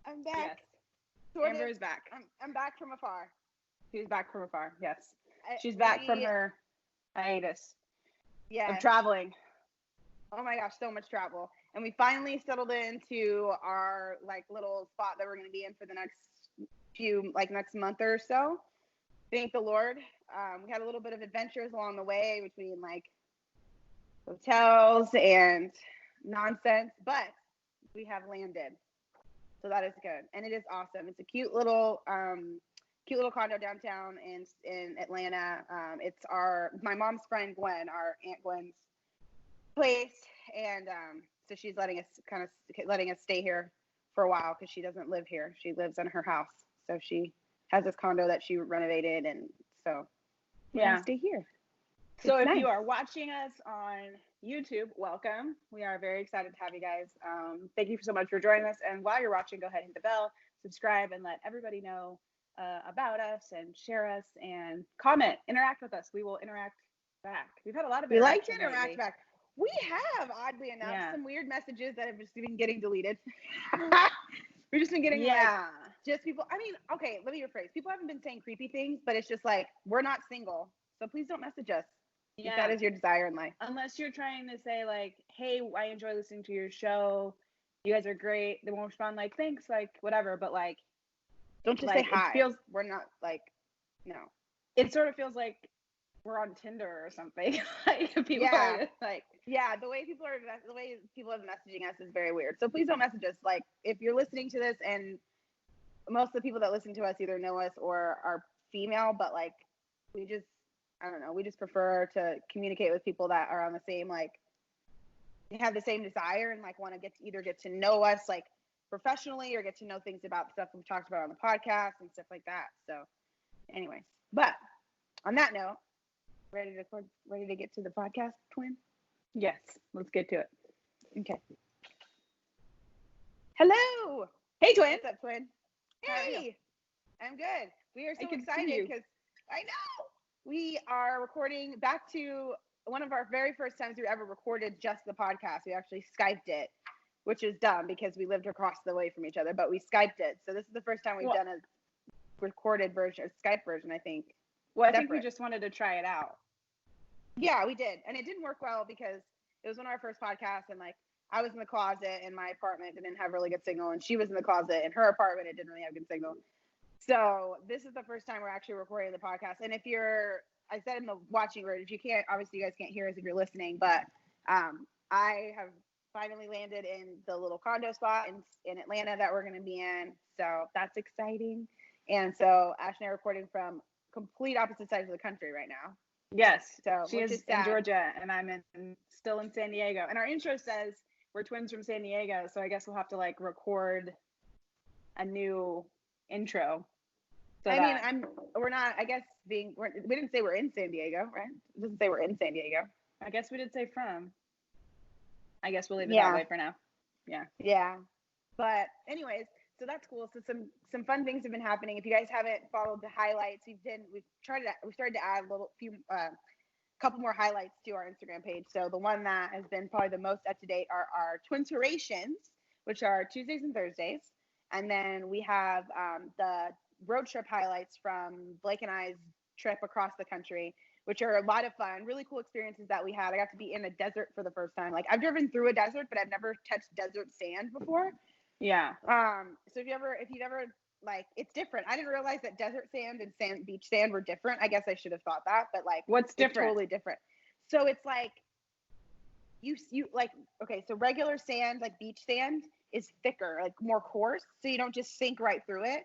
I'm back. Yes. Amber is back. I'm back from afar. She's back from afar. Yes. She's back from her hiatus of traveling. Oh my gosh, so much travel. And we finally settled into our like little spot that we're going to be in for the next month or so. Thank the Lord. We had a little bit of adventures along the way between like hotels and nonsense, but we have landed. So that is good. And it is awesome. It's a cute little condo downtown in Atlanta. It's my mom's friend Gwen, our Aunt Gwen's place, and so she's letting us stay here for a while because she doesn't live here. She lives in her house, so she has this condo that she renovated, and so we're gonna stay here. So if you are watching us on YouTube, welcome. We are very excited to have you guys. Thank you so much for joining us. And while you're watching, go ahead and hit the bell, subscribe, and let everybody know about us and share us and comment, interact with us. We will interact back. We've had a lot of we like to interact back. We have, oddly enough, some weird messages that have just been getting deleted. We've just been getting just people. I mean, okay, let me rephrase. People haven't been saying creepy things, but it's just like, we're not single, so please don't message us. If that is your desire in life. Unless you're trying to say like, hey, I enjoy listening to your show. You guys are great. They won't respond like, thanks, like whatever. But like, don't just say hi. We're not like, no. It sort of feels like we're on Tinder or something. Like people are like, the way people have been messaging us is very weird. So please don't message us. Like if you're listening to this, and most of the people that listen to us either know us or are female, but like I don't know. We just prefer to communicate with people that are on the same, like, have the same desire and like want to get to know us like professionally or get to know things about stuff we've talked about on the podcast and stuff like that. So, anyways, but on that note, ready to get to the podcast, twin? Yes, let's get to it. Okay. Hello. Hey, twin. What's up, twin? Hey. I'm good. We are so excited because I know. We are recording back to one of our very first times we ever recorded just the podcast. We actually Skyped it, which is dumb because we lived across the way from each other, but we Skyped it. So this is the first time we've done a recorded version, a Skype version, I think. Well, I think we just wanted to try it out. Yeah, we did. And it didn't work well because it was one of our first podcasts, and like I was in the closet in my apartment, didn't have really good signal, and she was in the closet in her apartment, it didn't really have good signal. So this is the first time we're actually recording the podcast. And I said in the watching room, if you can't, obviously you guys can't hear us if you're listening, but I have finally landed in the little condo spot in Atlanta that we're going to be in. So that's exciting. And so Ash and I are recording from complete opposite sides of the country right now. Yes. So she is in Georgia and I'm still in San Diego. And our intro says we're twins from San Diego. So I guess we'll have to like record a new intro. So we didn't say we're in San Diego, right? It doesn't say we're in San Diego. I guess we did say from. I guess we'll leave it that way for now. Yeah. Yeah. But anyways, so that's cool. So some fun things have been happening. If you guys haven't followed the highlights, we started to add couple more highlights to our Instagram page. So the one that has been probably the most up to date are our Twinspirations, which are Tuesdays and Thursdays. And then we have the road trip highlights from Blake and I's trip across the country, which are a lot of fun, really cool experiences that we had. I got to be in a desert for the first time. Like I've driven through a desert, but I've never touched desert sand before. Yeah. So if you've ever like, it's different. I didn't realize that desert sand and beach sand were different. I guess I should have thought that, but like, what's different? It's totally different. So it's like you like, okay, so regular sand, like beach sand, is thicker, like more coarse, so you don't just sink right through it.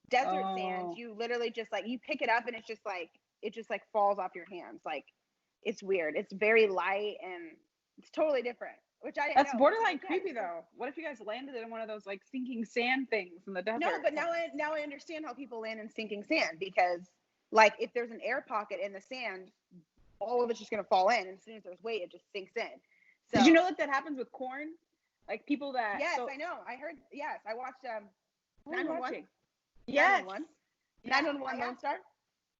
Desert sand, you literally just like, you pick it up and it just like falls off your hands. Like it's weird. It's very light and it's totally different. Which I didn't That's borderline creepy though. What if you guys landed in one of those like sinking sand things in the desert? No, but now I understand how people land in sinking sand, because like if there's an air pocket in the sand, all of it's just gonna fall in, and as soon as there's weight, it just sinks in. So, did you know that happens with corn? Like people that I know. I heard. Yes, I watched 911. Yes, 911 Lone Star.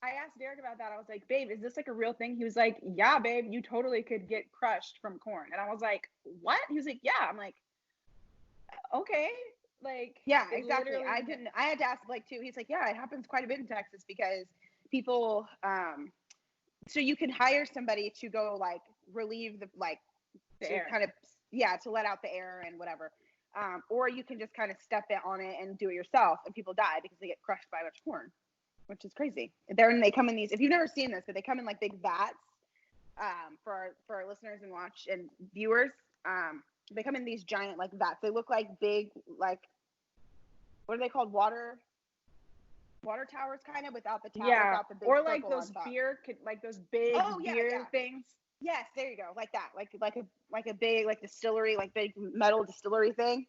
I asked Derek about that. I was like, babe, is this like a real thing? He was like, yeah, babe, you totally could get crushed from corn. And I was like, what? He was like, yeah. I'm like, okay. Like, yeah, exactly. I had to ask Blake too. He's like, yeah, it happens quite a bit in Texas because people, so you can hire somebody to go like relieve the air. kind of, to let out the air and whatever. Or you can just kind of step it on it and do it yourself, and people die because they get crushed by much corn, which is crazy. They come in these, if you've never seen this, but they come in like big vats. For our listeners and watch and viewers, they come in these giant like vats. They look like big, like, what are they called? Water towers, kind of, without the tower, without the big or like circle those on top. beer, like those big beer things. Yes, there you go, like that, like a big like distillery, like big metal distillery thing.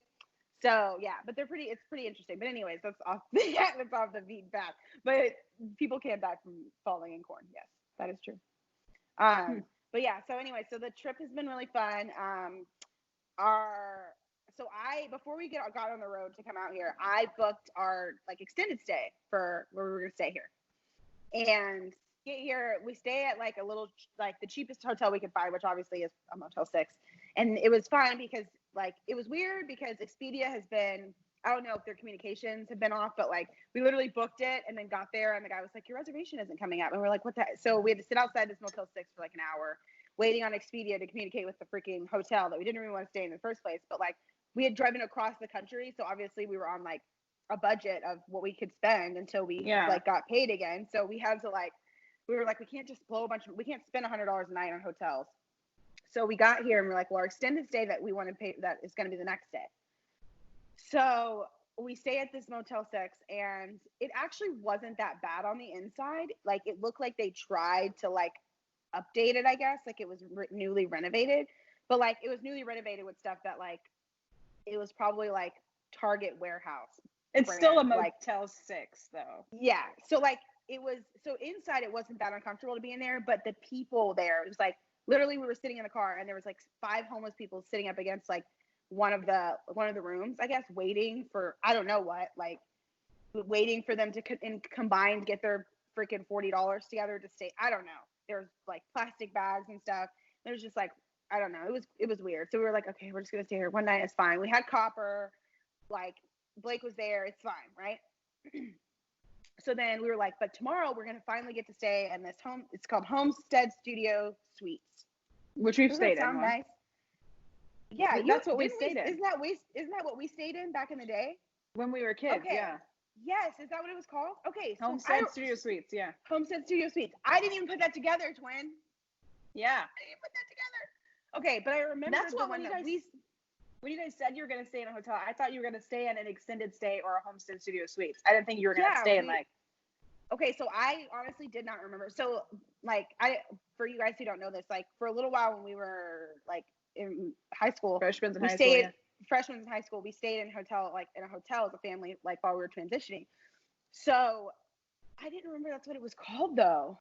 So yeah, but it's pretty interesting. But anyways, that's off that's off the beaten path. But people can die from falling in corn. Yes, that is true. But yeah, so anyway, so the trip has been really fun. Before we got on the road to come out here, I booked our like extended stay for where we were gonna stay here. And get here, we stay at like a little, like the cheapest hotel we could find, which obviously is a Motel 6. And it was fun because like it was weird because Expedia has been, I don't know if their communications have been off, but like we literally booked it and then got there and the guy was like, your reservation isn't coming up. And we're like, what the? So we had to sit outside this Motel 6 for like an hour waiting on Expedia to communicate with the freaking hotel that we didn't really want to stay in the first place. But like we had driven across the country, so obviously we were on like a budget of what we could spend until we like got paid again. So we had to we were like, we can't just we can't spend $100 a night on hotels. So we got here and we're like, well, our extended stay that we want to pay, that is going to be the next day. So we stay at this Motel 6 and it actually wasn't that bad on the inside. Like it looked like they tried to like update it, I guess. Like it was newly renovated, but like it was newly renovated with stuff that like, it was probably like Target warehouse. It's still a Motel 6 though. Yeah. So like so inside it wasn't that uncomfortable to be in there, but the people there, it was like literally we were sitting in the car and there was like 5 homeless people sitting up against like one of the rooms, I guess, waiting for, I don't know what, like waiting for them to combined get their freaking $40 together to stay. I don't know. There's like plastic bags and stuff. There's just like, I don't know. It was weird. So we were like, okay, we're just going to stay here. One night is fine. We had copper, like Blake was there. It's fine. Right. So then we were like, but tomorrow we're going to finally get to stay in this home. It's called Homestead Studio Suites, which we've stayed in. Sound nice? Yeah, that's what we stayed in. Isn't that what we stayed in back in the day when we were kids? Okay. Yeah. Yes, is that what it was called? Okay, so Homestead Studio Suites. Yeah. Homestead Studio Suites. I didn't even put that together, twin. Yeah. I didn't put that together. Okay, but I remember that's what when you guys said you were going to stay in a hotel, I thought you were going to stay in an extended stay or a Homestead Studio Suites. I didn't think you were going to stay in like. Okay, so I honestly did not remember. So like for you guys who don't know this, like for a little while when we were like in high school, freshmen in high school, we stayed in a hotel as a family, like while we were transitioning. So I didn't remember that's what it was called though.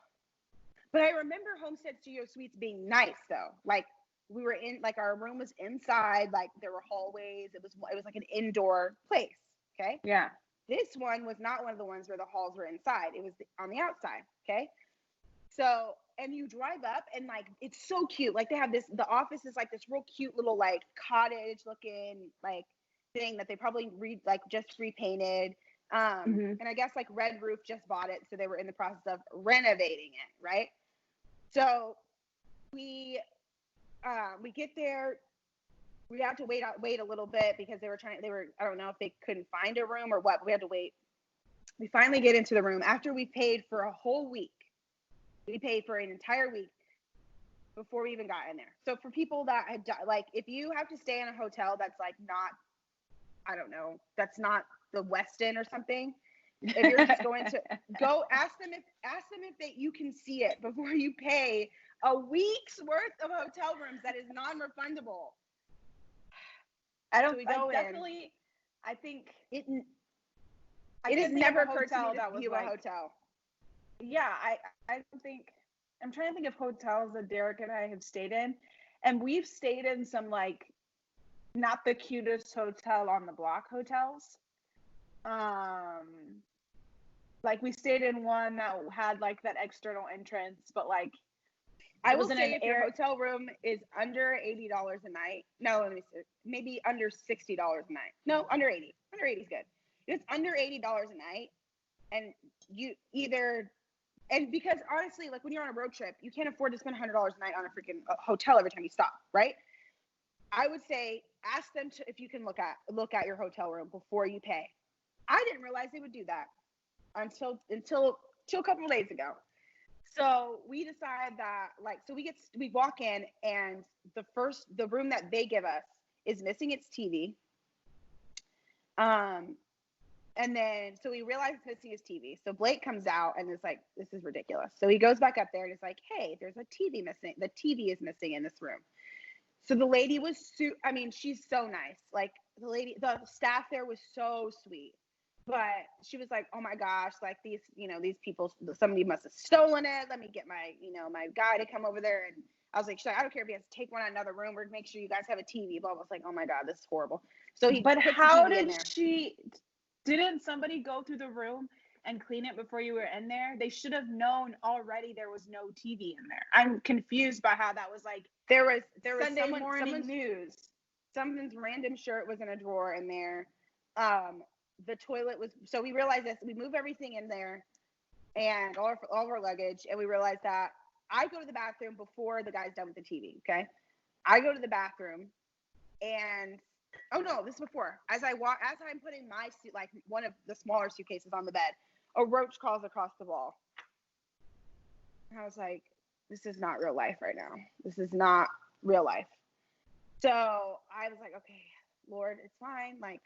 But I remember Homestead Studio Suites being nice though. Like we were in, like our room was inside, like there were hallways. It was like an indoor place. Okay. Yeah. This one was not one of the ones where the halls were inside. It was on the outside. Okay. So, and you drive up and like, it's so cute. Like they have the office is like this real cute little like cottage looking like thing that they probably just repainted. And I guess like Red Roof just bought it. So they were in the process of renovating it. Right. So we get there. We had to wait a little bit because I don't know if they couldn't find a room or what, but we had to wait. We finally get into the room after we paid for a whole week. We paid for an entire week before we even got in there. So for people that had like, if you have to stay in a hotel that's like not, I don't know, that's not the Westin or something, if you're just going to go ask them if you can see it before you pay a week's worth of hotel rooms that is non-refundable. I think it has never occurred to me to view a hotel. Yeah, I don't think, I'm trying to think of hotels that Derek and I have stayed in, and we've stayed in some like not the cutest hotel on the block hotels. Like we stayed in one that had like that external entrance, but like I will say if your hotel room is under $80 a night, no, let me see, maybe under $60 a night. No, under 80. Under 80 is good. If it's under $80 a night, and you either, and because honestly, like when you're on a road trip, you can't afford to spend $100 a night on a freaking hotel every time you stop, right? I would say ask them to, if you can look at your hotel room before you pay. I didn't realize they would do that until a couple of days ago. So we decide that, like, so we walk in, and the room that they give us is missing its TV. And then, so we realize it's missing his TV. So Blake comes out and is like, this is ridiculous. So he goes back up there and is like, hey, there's a TV missing. The TV is missing in this room. So the lady was, I mean, she's so nice. Like the staff there was so sweet. But she was like, oh my gosh, like these people, somebody must have stolen it. Let me get my guy to come over there. And I was like, she's like, I don't care if he has to take one out of another room. We're going to make sure you guys have a TV. But I was like, oh my God, this is horrible. So but how didn't somebody go through the room and clean it before you were in there? They should have known already there was no TV in there. I'm confused by how that was like. There was Sunday morning news. Someone's random shirt was in a drawer in there. The toilet was, so we realized this, we move everything in there and all of our luggage, and we realized that I go to the bathroom before the guy's done with the TV. Okay. I go to the bathroom, and oh no, this is before, as I'm putting my suit, like one of the smaller suitcases on the bed, a roach crawls across the wall. And I was like, this is not real life right now. This is not real life. So I was like, okay, Lord, it's fine. Like,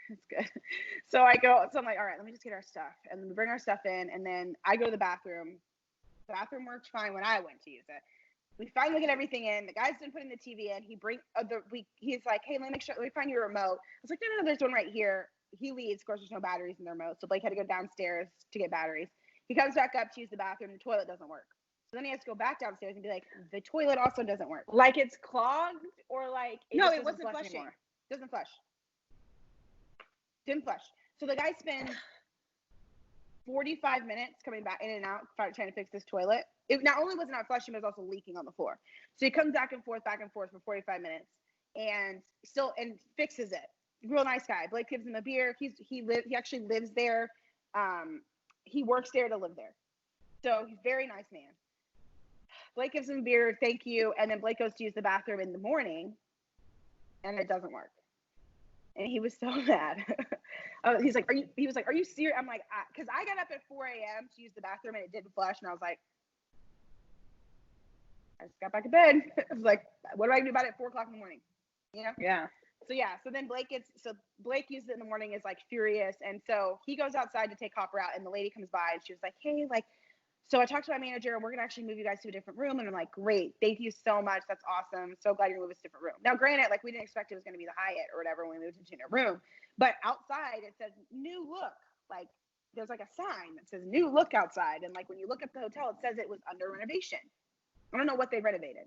it's good. So I'm like, all right, let me just get our stuff. And we bring our stuff in, and then I go to the bathroom. The bathroom worked fine when I went to use it. We finally get everything in. The guy's been putting the TV in. He's like, hey, let me find your remote. I was like, no, there's one right here. He leaves. Of course, there's no batteries in the remote. So Blake had to go downstairs to get batteries. He comes back up to use the bathroom. The toilet doesn't work. So then he has to go back downstairs and be like, the toilet also doesn't work. Like it's clogged, or like it wasn't flushing. Anymore. Doesn't flush. Didn't flush. So the guy spends 45 minutes coming back in and out trying to fix this toilet. It not only was it not flushing, but it was also leaking on the floor. So he comes back and forth for 45 minutes and fixes it. Real nice guy. Blake gives him a beer. He actually lives there. He works there to live there. So he's a very nice man. Blake gives him a beer, thank you, and then Blake goes to use the bathroom in the morning, and it doesn't work. And he was so mad. He was like, are you serious? I'm like, because I got up at 4 a.m. to use the bathroom and it didn't flush. And I was like, I just got back to bed. I was like, what do I do about it at 4 o'clock in the morning? You know? Yeah. So then Blake uses it in the morning, is like furious. And so he goes outside to take Hopper out, and the lady comes by and she was like, hey, like, so I talked to my manager, and we're going to actually move you guys to a different room. And I'm like, great. Thank you so much. That's awesome. So glad you're moving to a different room. Now, granted, like we didn't expect it was going to be the Hyatt or whatever when we moved into a room. But outside, it says new look. Like there's like a sign that says new look outside. And like when you look at the hotel, it says it was under renovation. I don't know what they renovated.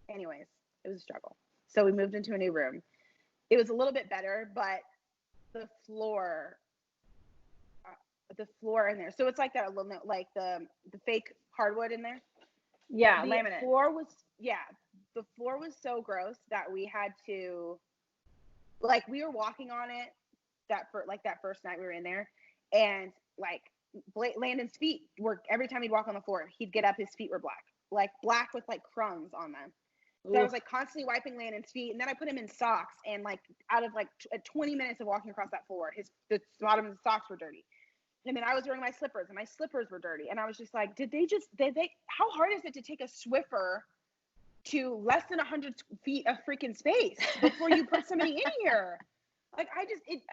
Anyways, it was a struggle. So we moved into a new room. It was a little bit better, but the floor in there. So it's like that, like the fake hardwood in there. Yeah, the laminate. The floor was so gross that we had to, like, we were walking on it that first night we were in there, and like Landon's feet were, every time he'd walk on the floor, he'd get up, his feet were black with like crumbs on them. So I was like constantly wiping Landon's feet, and then I put him in socks, and like out of like 20 minutes of walking across that floor, the bottom of the socks were dirty. And then I was wearing my slippers, and my slippers were dirty. And I was just like, how hard is it to take a Swiffer to less than 100 feet of freaking space before you put somebody in here? Like,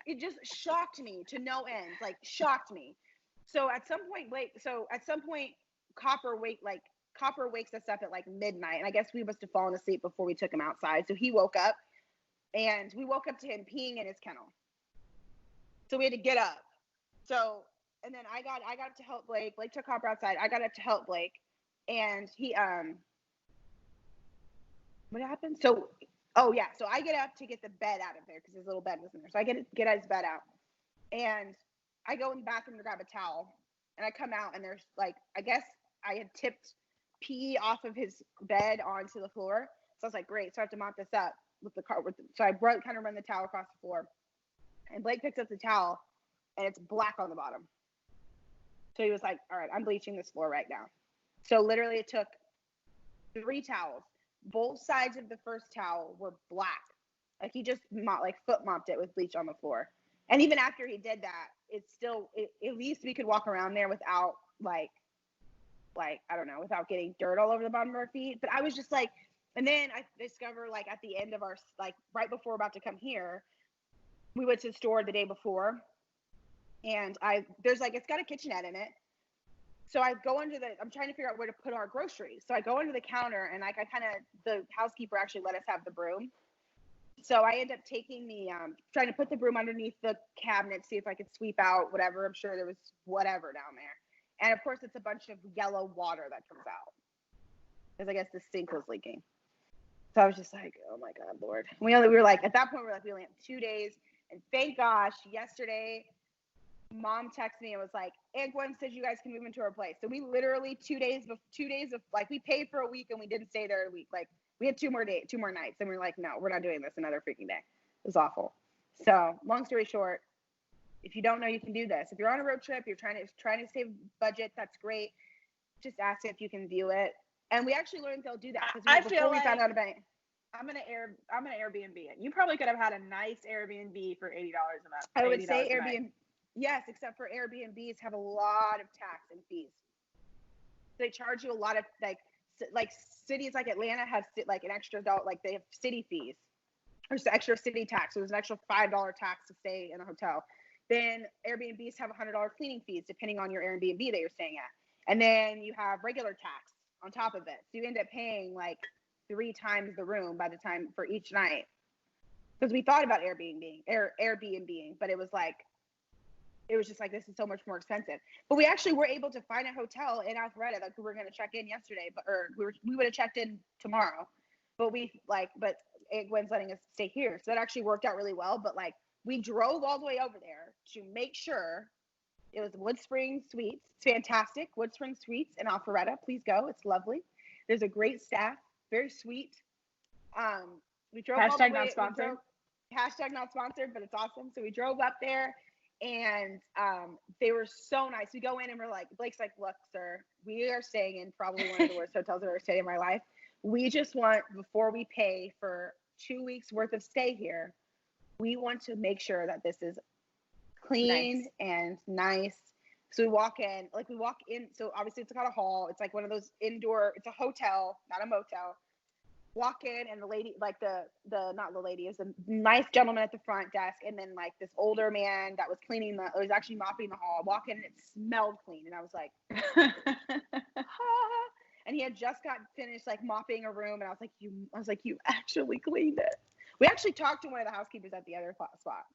it just shocked me to no end, like shocked me. So at some point, Copper wakes us up at like midnight. And I guess we must have fallen asleep before we took him outside. So he woke up, and we woke up to him peeing in his kennel. So we had to get up. So, and then I got up to help Blake. Blake took Hopper outside. I got up to help Blake, and he what happened? So I get up to get the bed out of there because his little bed was in there. So I get his bed out, and I go in the bathroom to grab a towel, and I come out, and there's like, I guess I had tipped pee off of his bed onto the floor. So I was like, great. So I have to mop this up with the car. So I kind of run the towel across the floor, and Blake picks up the towel, and it's black on the bottom. So he was like, all right, I'm bleaching this floor right now. So literally it took 3 towels. Both sides of the first towel were black. Like he just foot mopped it with bleach on the floor. And even after he did that, it's still, at least we could walk around there without like, I don't know, without getting dirt all over the bottom of our feet. But I was just like, and then I discovered like at the end of our, like right before we're about to come here, we went to the store the day before, and there's like, it's got a kitchenette in it. So I go I'm trying to figure out where to put our groceries. So I go under the counter, and like the housekeeper actually let us have the broom. So I end up taking trying to put the broom underneath the cabinet, see if I could sweep out whatever. I'm sure there was whatever down there. And of course, it's a bunch of yellow water that comes out, because I guess the sink was leaking. So I was just like, oh my God, Lord. We were like, at that point, we only have 2 days. And thank gosh, yesterday, Mom texted me and was like, Aunt Gwen says you guys can move into our place. So we literally 2 days of like, we paid for a week and we didn't stay there a week. Like we had 2 more nights, and we were like, no, we're not doing this another freaking day. It was awful. So long story short, if you don't know, you can do this. If you're on a road trip, you're trying to save budget, that's great. Just ask if you can view it. And we actually learned they'll do that. I feel like found out about it. I'm gonna Airbnb it. You probably could have had a nice Airbnb for $80 a month. I would say Airbnb. Yes, except for Airbnbs have a lot of tax and fees. They charge you a lot of like cities like Atlanta have like an extra $1, like they have city fees or extra city tax. So there's an extra $5 tax to stay in a hotel. Then Airbnbs have $100 cleaning fees depending on your Airbnb that you're staying at, and then you have regular tax on top of it. So you end up paying like 3 times the room by the time for each night. Because we thought about Airbnb, but it was just like, this is so much more expensive. But we actually were able to find a hotel in Alpharetta that we were going to check in yesterday, we would have checked in tomorrow. But Aunt Gwen's letting us stay here. So that actually worked out really well. But like, we drove all the way over there to make sure it was Wood Spring Suites. It's fantastic. Wood Spring Suites in Alpharetta. Please go. It's lovely. There's a great staff. Very sweet. We drove all the way. Not sponsored. Hashtag not sponsored, but it's awesome. So we drove up there, and they were so nice. We go in and we're like, Blake's like, look, sir, we are staying in probably one of the worst hotels I've ever stayed in my life. We just want, before we pay for 2 weeks worth of stay here, we want to make sure that this is clean and nice. So we walk in, so obviously it's got a hall. It's like one of those indoor, it's a hotel, not a motel. Walk in, and the lady, like not the lady, is a nice gentleman at the front desk, and then like this older man that was was actually mopping the hall. Walk in, and it smelled clean, and I was like, and he had just got finished like mopping a room, and I was like, you actually cleaned it. We actually talked to one of the housekeepers at the other spot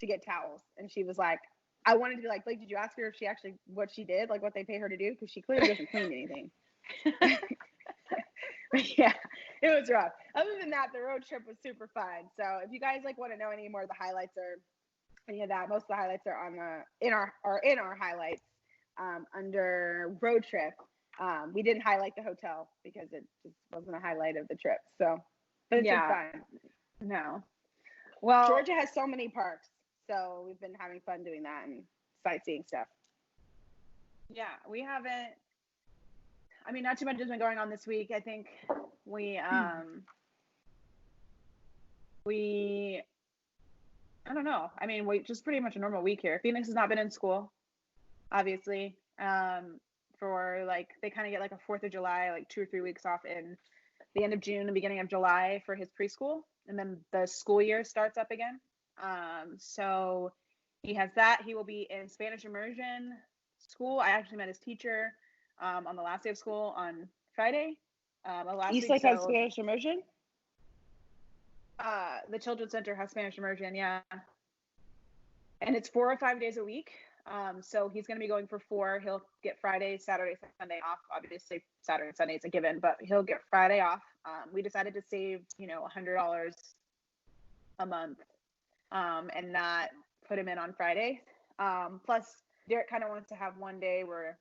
to get towels, and she was like, I wanted to be like, did you ask her if she actually, what she did, like what they pay her to do? Because she clearly doesn't clean anything. Yeah, it was rough. Other than that, the road trip was super fun. So if you guys like want to know any more of the highlights or any of that, most of the highlights are in our highlights under road trip. We didn't highlight the hotel because it just wasn't a highlight of the trip. So it's been fun. No. Well, Georgia has so many parks, so we've been having fun doing that and sightseeing stuff. Yeah, we haven't. I mean, not too much has been going on this week. I think we I don't know. I mean, we just pretty much a normal week here. Phoenix has not been in school, obviously. For like, they kind of get like a 4th of July, like 2 or 3 weeks off in the end of June and beginning of July for his preschool, and then the school year starts up again. So he has that. He will be in Spanish immersion school. I actually met his teacher on the last day of school on Friday. Eastlake has Spanish immersion? The Children's Center has Spanish immersion, yeah. And it's 4 or 5 days a week. So he's going to be going for 4. He'll get Friday, Saturday, Sunday off. Obviously, Saturday and Sunday is a given, but he'll get Friday off. We decided to save, $100 a month and not put him in on Friday. Plus, Derek kind of wants to have one day where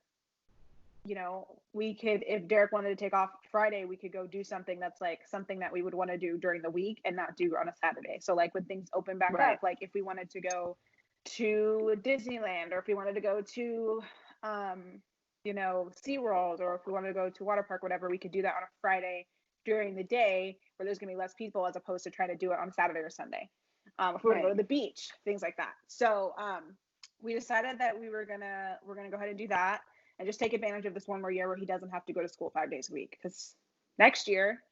you know, we could, if Derek wanted to take off Friday, we could go do something that's like something that we would want to do during the week and not do on a Saturday. So like when things open back Right. up, like if we wanted to go to Disneyland, or if we wanted to go to, you know, SeaWorld, or if we wanted to go to water park, whatever, we could do that on a Friday during the day where there's gonna be less people, as opposed to trying to do it on Saturday or Sunday. If we want to go to the beach, things like that. So we decided that we're gonna go ahead and do that, and just take advantage of this one more year where he doesn't have to go to school 5 days a week, because next year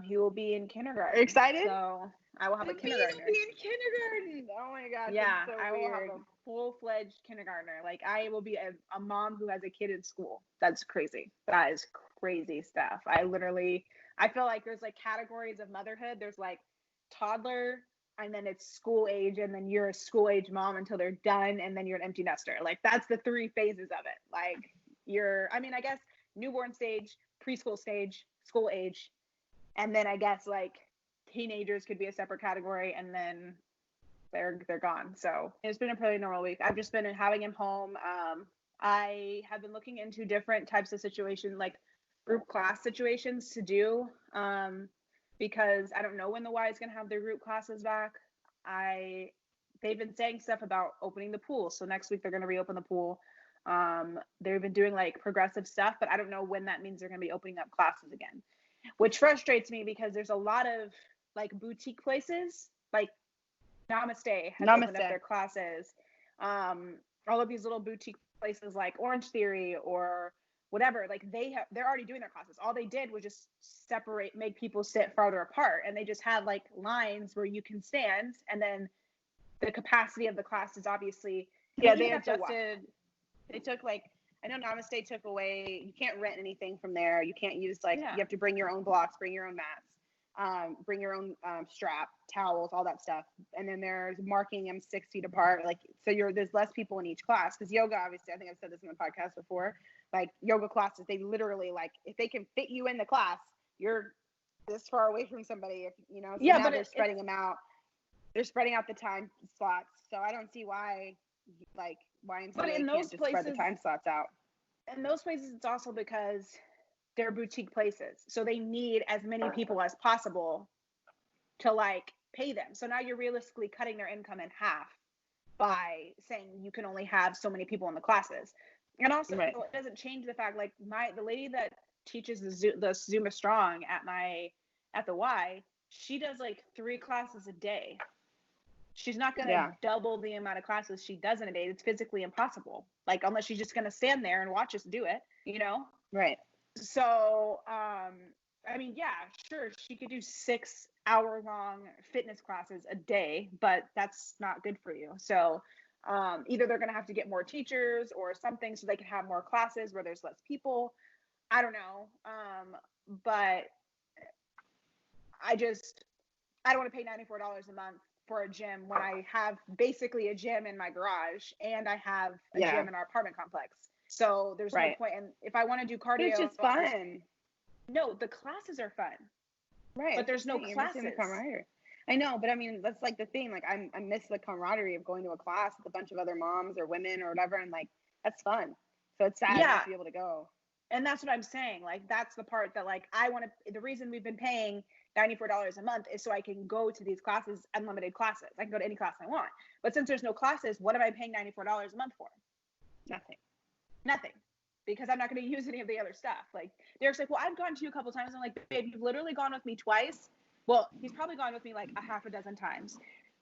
he will be in kindergarten. Excited? So I will have a kindergartner. Be in kindergarten. Oh my gosh. Yeah, so I will have a full-fledged kindergartner. Like I will be a mom who has a kid in school. That's crazy. That is crazy stuff. I feel like there's like categories of motherhood. There's like toddler, and then it's school age, and then you're a school age mom until they're done, and then you're an empty nester. Like that's the 3 phases of it. Like I guess newborn stage, preschool stage, school age, and then I guess like teenagers could be a separate category, and then they're gone. So it's been a pretty normal week. I've just been having him home. I have been looking into different types of situations, like group class situations to do, because I don't know when the Y is going to have their group classes back. They've been saying stuff about opening the pool. So next week they're going to reopen the pool. They've been doing like progressive stuff, but I don't know when that means they're going to be opening up classes again, which frustrates me because there's a lot of like boutique places, like Namaste has opened up their classes. All of these little boutique places like Orange Theory or whatever, like they're already doing their classes. All they did was just make people sit farther apart, and they just had like lines where you can stand, and then the capacity of the class is obviously they adjusted. They took like, I know Namaste took away, you can't rent anything from there. You can't use you have to bring your own blocks, bring your own mats, bring your own strap, towels, all that stuff. And then there's marking them 6 feet apart. Like, so there's less people in each class, because yoga, obviously, I think I've said this in the podcast before, like yoga classes, they literally, like, if they can fit you in the class, you're this far away from somebody, if you know. So now they're spreading them out. They're spreading out the time slots. So I don't see why, like, YMCA can't just spread the time slots out. In those places, it's also because they're boutique places, so they need as many people as possible to like pay them. So now you're realistically cutting their income in half by saying you can only have so many people in the classes. And also, it doesn't change the fact, like the lady that teaches the Zumba Strong at the Y, she does like 3 classes a day. She's not going to double the amount of classes she does in a day. It's physically impossible. Like, unless she's just going to stand there and watch us do it, you know? Right. So, I mean, yeah, sure, she could do 6-hour-long fitness classes a day, but that's not good for you. So, either they're going to have to get more teachers or something so they can have more classes where there's less people. I don't know. But I don't want to pay $94 a month for a gym when I have basically a gym in my garage and I have a gym in our apartment complex. So there's no point. And if I want to do cardio, it's just fun. No, the classes are fun. Right. But there's no classes. I know, but I mean, that's like the thing. Like, I miss the camaraderie of going to a class with a bunch of other moms or women or whatever, and like that's fun. So it's sad not to be able to go. And that's what I'm saying. Like, that's the part that, like, the reason we've been paying $94 a month is so I can go to these classes, unlimited classes. I can go to any class I want. But since there's no classes, what am I paying $94 a month for? Nothing. Because I'm not going to use any of the other stuff. Like, Derek's like, well, I've gone to you a couple times. I'm like, babe, you've literally gone with me twice. Well, he's probably gone with me like a half a dozen times.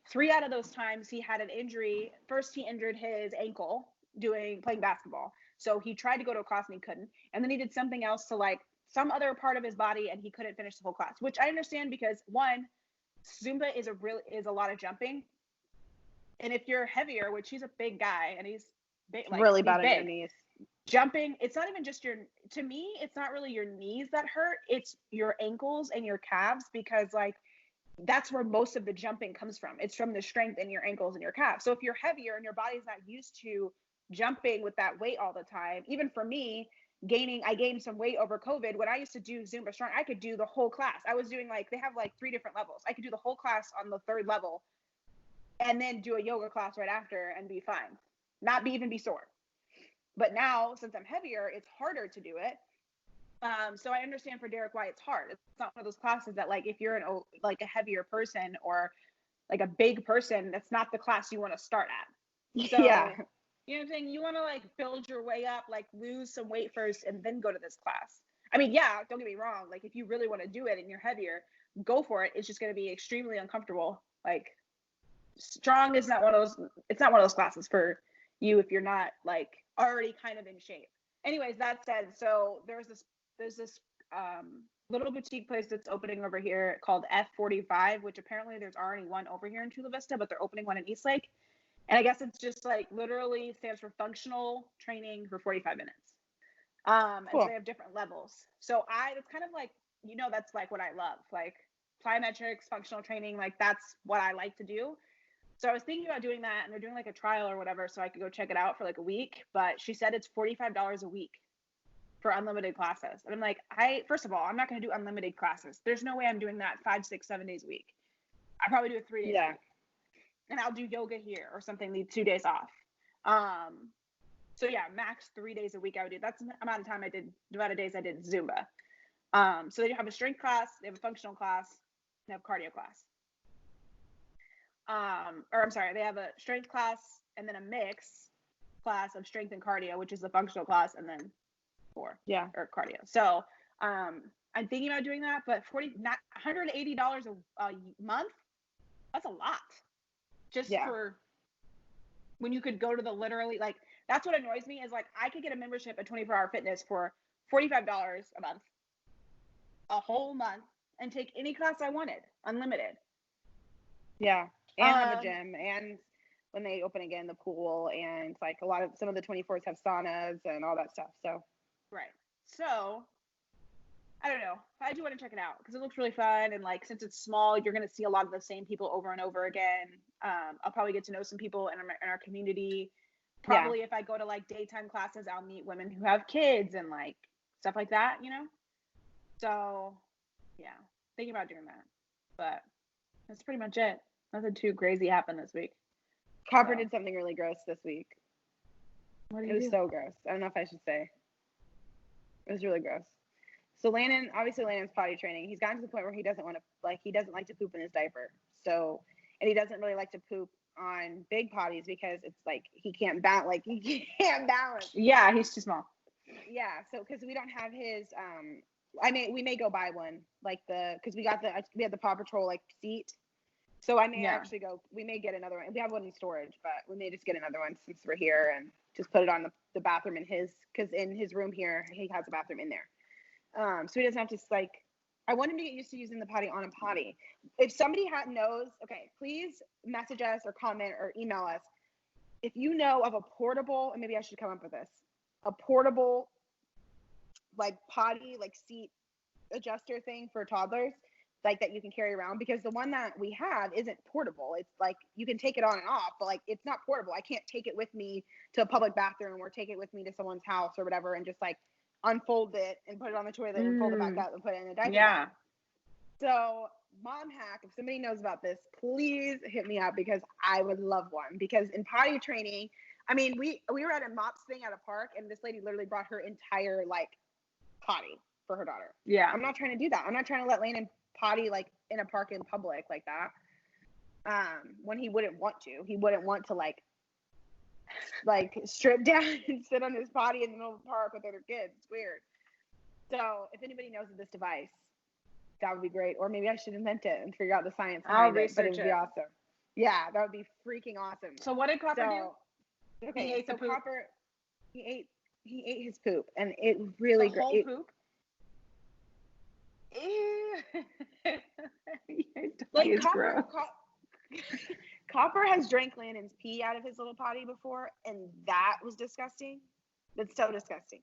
3 out of those times he had an injury. First, he injured his ankle playing basketball. So he tried to go to a class and he couldn't. And then he did something else to like some other part of his body and he couldn't finish the whole class, which I understand because one, Zumba is a lot of jumping. And if you're heavier, which he's a big guy and he's big, like really bad on your knees. Jumping, it's not even just to me, it's not really your knees that hurt. It's your ankles and your calves, because like that's where most of the jumping comes from. It's from the strength in your ankles and your calves. So if you're heavier and your body's not used to jumping with that weight all the time, even for me, I gained some weight over COVID. When I used to do Zumba Strong, I could do the whole class. I was doing they have 3 different levels. I could do the whole class on the 3rd level and then do a yoga class right after and be fine. Not even be sore. But now, since I'm heavier, it's harder to do it. So I understand for Derek why it's hard. It's not one of those classes that, like, if you're a heavier person or like a big person, that's not the class you want to start at. So, yeah. you know what I'm saying? You want to like build your way up, like lose some weight first and then go to this class. I mean, yeah, don't get me wrong. Like, if you really want to do it and you're heavier, go for it. It's just going to be extremely uncomfortable. Like, strong is not one of those, it's not one of those classes for you if you're not like already kind of in shape. Anyways, that said, so there's this little boutique place that's opening over here called F45, which apparently there's already one over here in Chula Vista, but they're opening one in Eastlake. And I guess it's just like literally stands for functional training for 45 minutes. Cool. And so they have different levels. So that's kind of like, that's like what I love, like plyometrics, functional training, like that's what I like to do. So I was thinking about doing that, and they're doing like a trial or whatever, so I could go check it out for like a week. But she said it's $45 a week for unlimited classes. And I'm like, first of all, I'm not going to do unlimited classes. There's no way I'm doing that 5, 6, 7 days a week. I probably do it 3 days a week. And I'll do yoga here or something, need 2 days off. So yeah, max 3 days a week I would do. That's the amount of time the amount of days I did Zumba. So they have a strength class, they have a functional class, they have cardio class. They have a strength class and then a mix class of strength and cardio, which is the functional class, and then cardio. So I'm thinking about doing that, but $180 a month, that's a lot. Just for when you could go to the literally, like, that's what annoys me is like I could get a membership at 24 Hour Fitness for $45 a month, a whole month, and take any class I wanted, unlimited. Yeah. And have a gym, and when they open again, the pool, and like some of the 24s have saunas and all that stuff. So, right. So, I don't know. I do want to check it out because it looks really fun. And like, since it's small, you're going to see a lot of the same people over and over again. I'll probably get to know some people in our community. Probably if I go to like daytime classes, I'll meet women who have kids and like stuff like that, So, yeah, thinking about doing that. But that's pretty much it. Nothing too crazy happened this week. Copper did something really gross this week. It was so gross. I don't know if I should say. It was really gross. So Landon's potty training. He's gotten to the point where he doesn't like to poop in his diaper. So, and he doesn't really like to poop on big potties because it's like he can't balance. Yeah, he's too small. Yeah, so because we don't have his we may go buy one because we had the Paw Patrol like seat. So I may we may get another one. We have one in storage, but we may just get another one since we're here and just put it on the bathroom because in his room here, he has a bathroom in there. So he doesn't have to I want him to get used to using the potty on a potty. If somebody knows, okay, please message us or comment or email us. If you know of a portable, and maybe I should come up with this, a portable like potty, like seat adjuster thing for toddlers, like that you can carry around, because the one that we have isn't portable. It's like you can take it on and off, but like it's not portable. I can't take it with me to a public bathroom or take it with me to someone's house or whatever and just like unfold it and put it on the toilet and fold it back up and put it in a diaper bag. So mom hack, if somebody knows about this, please hit me up because I would love one. Because in potty training, I mean, we were at a MOPS thing at a park and this lady literally brought her entire like potty for her daughter. Yeah. I'm not trying to do that. I'm not trying to let Landon potty like in a park in public like that. When he wouldn't want to like strip down and sit on his potty in the middle of the park with other kids. It's weird. So if anybody knows of this device, that would be great. Or maybe I should invent it and figure out the science behind it. But it would be awesome. Yeah, that would be freaking awesome. So what did Copper do? Okay, he ate the poop. Copper, he ate his poop, and it really the whole poop. Like Copper has drank Landon's pee out of his little potty before, and that was disgusting. That's so disgusting.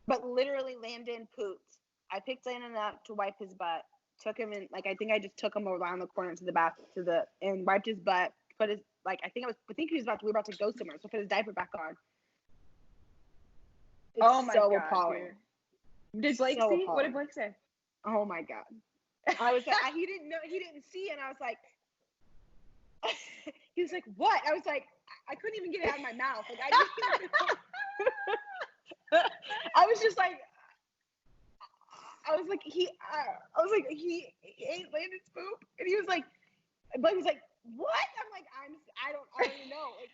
But literally, Landon pooped. I picked Landon up to wipe his butt. Took him in, I think I just took him around the corner to the bath and wiped his butt. Put his I think we were about to go somewhere, so put his diaper back on. It's my God, appalling. Did Blake see? What did Blake say? Oh my God. I was like, he didn't see, and I was like, he was like, what? I was like, I couldn't even get it out of my mouth. Like, I was like, he ate Landon's poop, and he was like, Blake was like, what? I'm like, I don't even know. Like,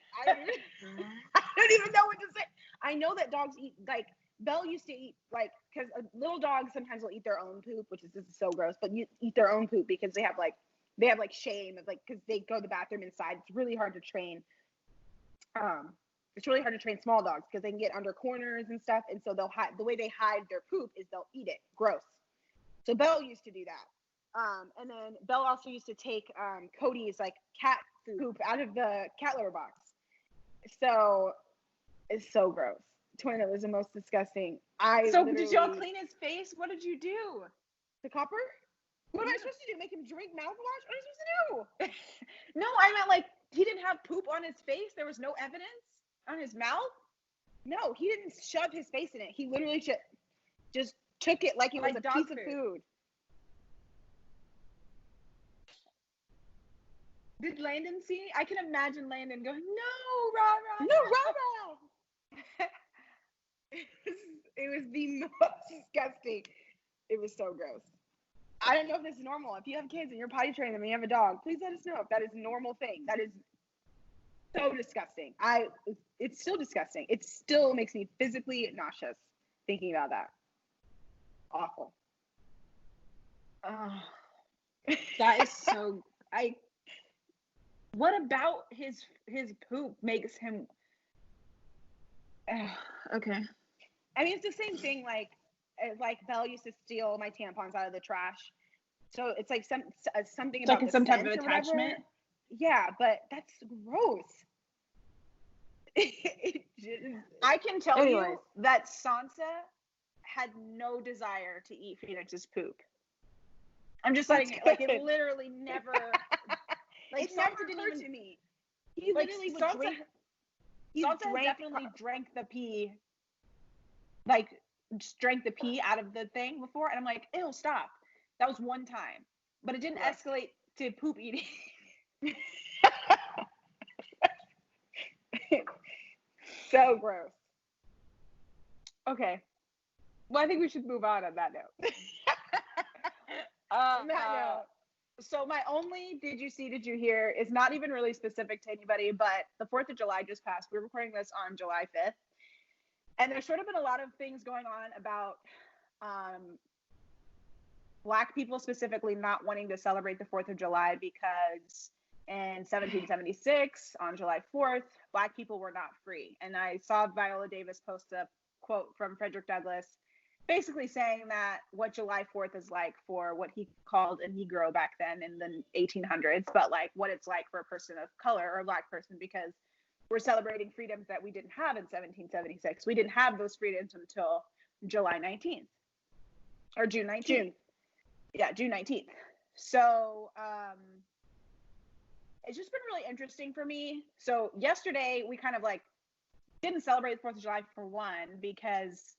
I don't even know what to say. I know that dogs eat, like, Belle used to eat, like, because little dogs sometimes will eat their own poop, which is just so gross, but you eat their own poop because they have shame of, like, because they go to the bathroom inside. It's really hard to train. It's really hard to train small dogs because they can get under corners and stuff, and so they'll hide. The way they hide their poop is they'll eat it. Gross. So Belle used to do that. And then Belle also used to take Cody's, like, cat poop out of the cat litter box. So it's so gross. Twin, it was the most disgusing. Did y'all clean his face? What did you do? The copper? What am I supposed to do? Make him drink mouthwash? What am I supposed to do? No, I meant, like, he didn't have poop on his face. There was no evidence on his mouth. No, he didn't shove his face in it. He literally just took it like it was a piece of food. Did Landon see? I can imagine Landon going, no, rah-rah. No, rah-rah. It was the most disgusting. It was so gross. I don't know if this is normal. If you have kids and you're potty training them and you have a dog, please let us know if that is a normal thing. That is so disgusting. It's still disgusting. It still makes me physically nauseous thinking about that. Awful. That is so. What about his poop makes him? Okay. I mean, it's the same thing. Like Belle used to steal my tampons out of the trash. So it's like something about like some type of attachment. Yeah, but that's gross. I can tell you that Sansa had no desire to eat Phoenix's poop. I'm just like it literally never. Like, it never occurred to me. He literally would drink. Sansa definitely drank the pee. Like, just drank the pee out of the thing before, and I'm like, ew, stop. That was one time, but it didn't escalate to poop eating. So gross. Okay. Well, I think we should move on that note. On that note. So my only did you hear is not even really specific to anybody, but the 4th of July just passed. We're recording this on July 5th. And there's sort of been a lot of things going on about Black people specifically not wanting to celebrate the 4th of July because in 1776, on July 4th, Black people were not free. And I saw Viola Davis post a quote from Frederick Douglass basically saying that what July 4th is like for what he called a Negro back then in the 1800s, but like what it's like for a person of color or a Black person, because we're celebrating freedoms that we didn't have in 1776. We didn't have those freedoms until July 19th or June 19th. June 19th. So it's just been really interesting for me. So yesterday we kind of like didn't celebrate the 4th of July for one, because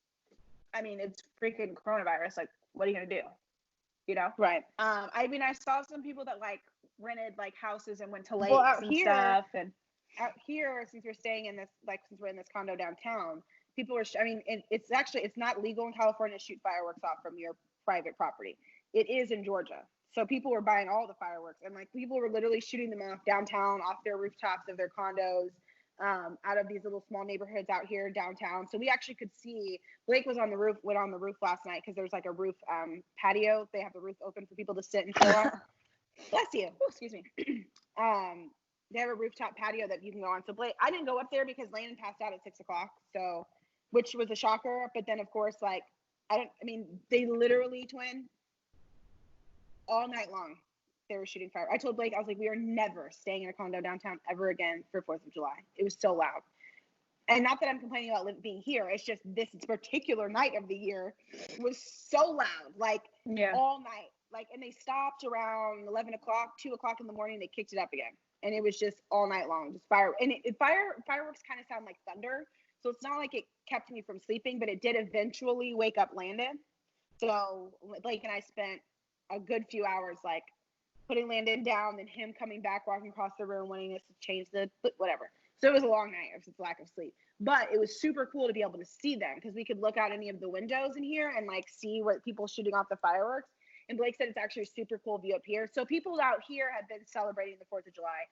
I mean, it's freaking coronavirus. Like, what are you going to do? You know? Right. I mean, I saw some people that like rented like houses and went to lakes stuff. And out here, since we're staying in this, like, since we're in this condo downtown, people are, it's not legal in California to shoot fireworks off from your private property. It is in Georgia. So people were buying all the fireworks, and like people were literally shooting them off downtown, off their rooftops of their condos. Out of these little small neighborhoods out here downtown. So we actually could see, Blake went on the roof last night because there's like a roof patio. They have the roof open for people to sit and chill on. Bless you. Oh, excuse me. They have a rooftop patio that you can go on. So Blake, I didn't go up there because Landon passed out at 6 o'clock. So, which was a shocker. But then of course, like, they literally, twin, all night long. They were shooting fire. I told Blake, I was like, we are never staying in a condo downtown ever again for 4th of July. It was so loud. And not that I'm complaining about being here. It's just this particular night of the year was so loud, like all night. Like, and they stopped around 11 o'clock, 2 o'clock in the morning. They kicked it up again. And it was just all night long, just fire. And fireworks kind of sound like thunder. So it's not like it kept me from sleeping, but it did eventually wake up Landon. So Blake and I spent a good few hours, like, putting Landon down, then him coming back, walking across the room, wanting us to change the whatever. So it was a long night. It was just lack of sleep. but it was super cool to be able to see them because we could look out any of the windows in here and like see what people shooting off the fireworks. And Blake said it's actually a super cool view up here. So people out here have been celebrating the 4th of July.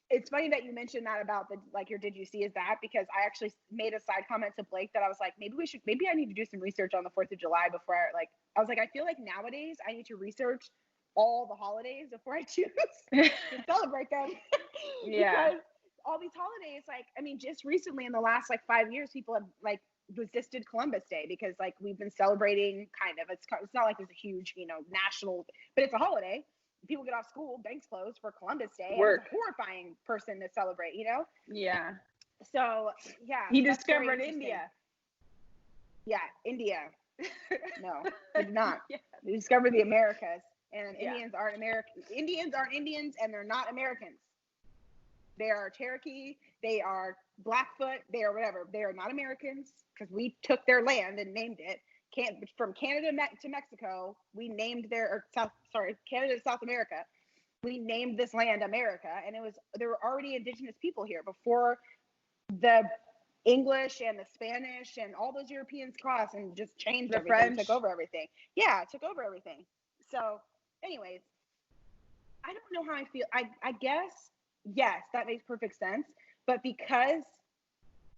It's funny that you mentioned that about the like your did you see is that, because I actually made a side comment to Blake that I was like, maybe I need to do some research on the 4th of July before I was like, I feel like nowadays I need to research all the holidays before I choose to celebrate them. Yeah. Because all these holidays, like, I mean, just recently in the last like 5 years, people have like resisted Columbus Day because like we've been celebrating kind of, it's not like there's a huge, national, but it's a holiday. People get off school, banks closed for Columbus Day. Work. And it's a horrifying person to celebrate, Yeah. So yeah. He discovered India. Yeah, India. No, he did not. Yeah. He discovered the Americas, and Yeah. Indians aren't American. Indians aren't Indians, and they're not Americans. They are Cherokee. They are Blackfoot. They are whatever. They are not Americans because we took their land and named it. From Canada to Mexico, we named Canada to South America. We named this land America, and there were already indigenous people here before the English and the Spanish and all those Europeans crossed and just changed everything, French. took over everything. Yeah, took over everything. So, anyways, I don't know how I feel. I guess yes, that makes perfect sense. But because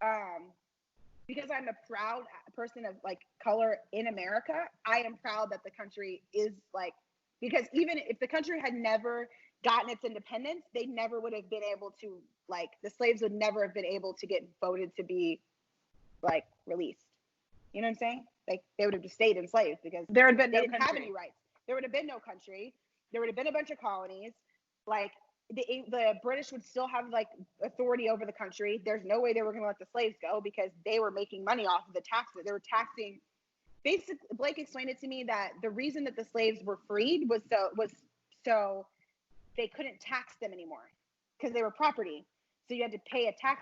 I'm a proud person of like color in America, I am proud that the country is like, because even if the country had never gotten its independence, they never would have been able to, like, the slaves would never have been able to get voted to be like released. You know what I'm saying? Like they would have just stayed enslaved because There had been they no didn't country. have any rights. There would have been no country. There would have been a bunch of colonies. Like the British would still have like authority over the country. There's no way they were going to let the slaves go because they were making money off of the taxes. They were taxing. Basically, Blake explained it to me that the reason that the slaves were freed was so they couldn't tax them anymore because they were property. So you had to pay a tax.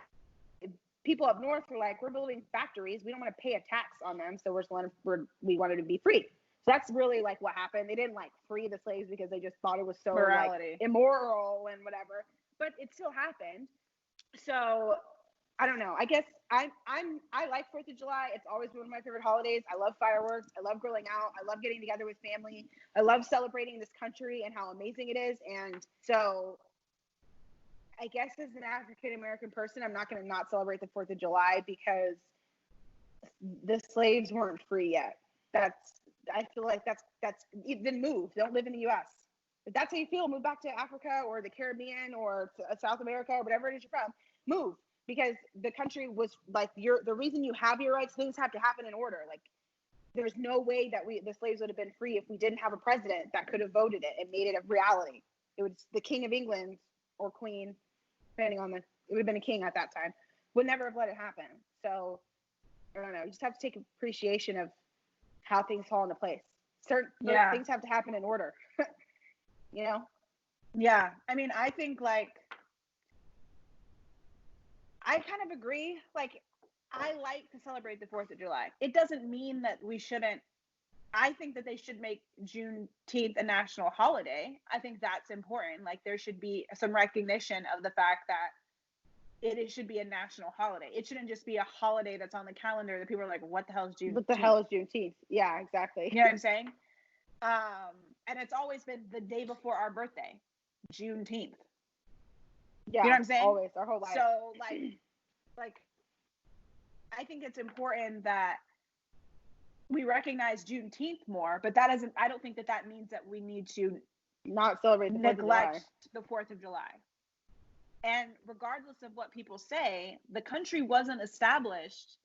People up north were like, we're building factories. We don't want to pay a tax on them. So we wanted to be free. So that's really like what happened. They didn't like free the slaves because they just thought it was so like immoral and whatever, but it still happened. So I don't know. I guess I like 4th of July. It's always been one of my favorite holidays. I love fireworks. I love grilling out. I love getting together with family. I love celebrating this country and how amazing it is. And so I guess as an African American person, I'm not going to not celebrate the 4th of July because the slaves weren't free yet. I feel like that's then move. Don't live in the U.S. If that's how you feel, move back to Africa or the Caribbean or to South America or whatever it is you're from. Move, because the country was like the reason you have your rights. Things have to happen in order. Like there's no way that the slaves would have been free if we didn't have a president that could have voted it and made it a reality. It was the King of England or Queen, depending on it would have been a king at that time, would never have let it happen. So I don't know. You just have to take appreciation of how things fall into place. Certain things have to happen in order. Yeah. I mean, I think like I kind of agree. Like I like to celebrate the 4th of July. It doesn't mean that we shouldn't. I think that they should make Juneteenth a national holiday. I think that's important. Like there should be some recognition of the fact that it should be a national holiday. It shouldn't just be a holiday that's on the calendar that people are like, what the hell is Juneteenth? What the hell is Juneteenth? Yeah, exactly. You know what I'm saying? And it's always been the day before our birthday, Juneteenth. Yeah, you know what I'm saying? Always, our whole life. So like, I think it's important that we recognize Juneteenth more, but I don't think that means that we need to not celebrate the neglect the 4th of July. And regardless of what people say, the country wasn't established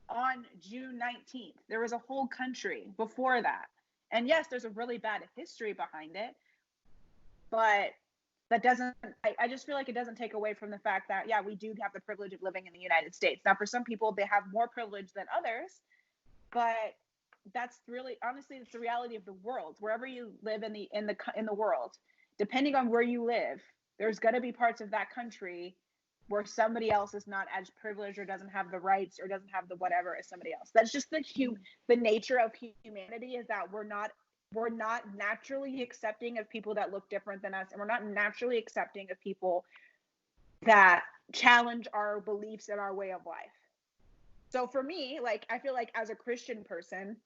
on June 19th. There was a whole country before that. And yes, there's a really bad history behind it, but that doesn't, I just feel like it doesn't take away from the fact that, yeah, we do have the privilege of living in the United States. Now, for some people, they have more privilege than others, but that's really, honestly, it's the reality of the world. Wherever you live in the world, depending on where you live, there's going to be parts of that country where somebody else is not as privileged or doesn't have the rights or doesn't have the whatever as somebody else. That's just the nature of humanity, is that we're not naturally accepting of people that look different than us, and we're not naturally accepting of people that challenge our beliefs and our way of life. So for me, like, I feel like as a Christian person,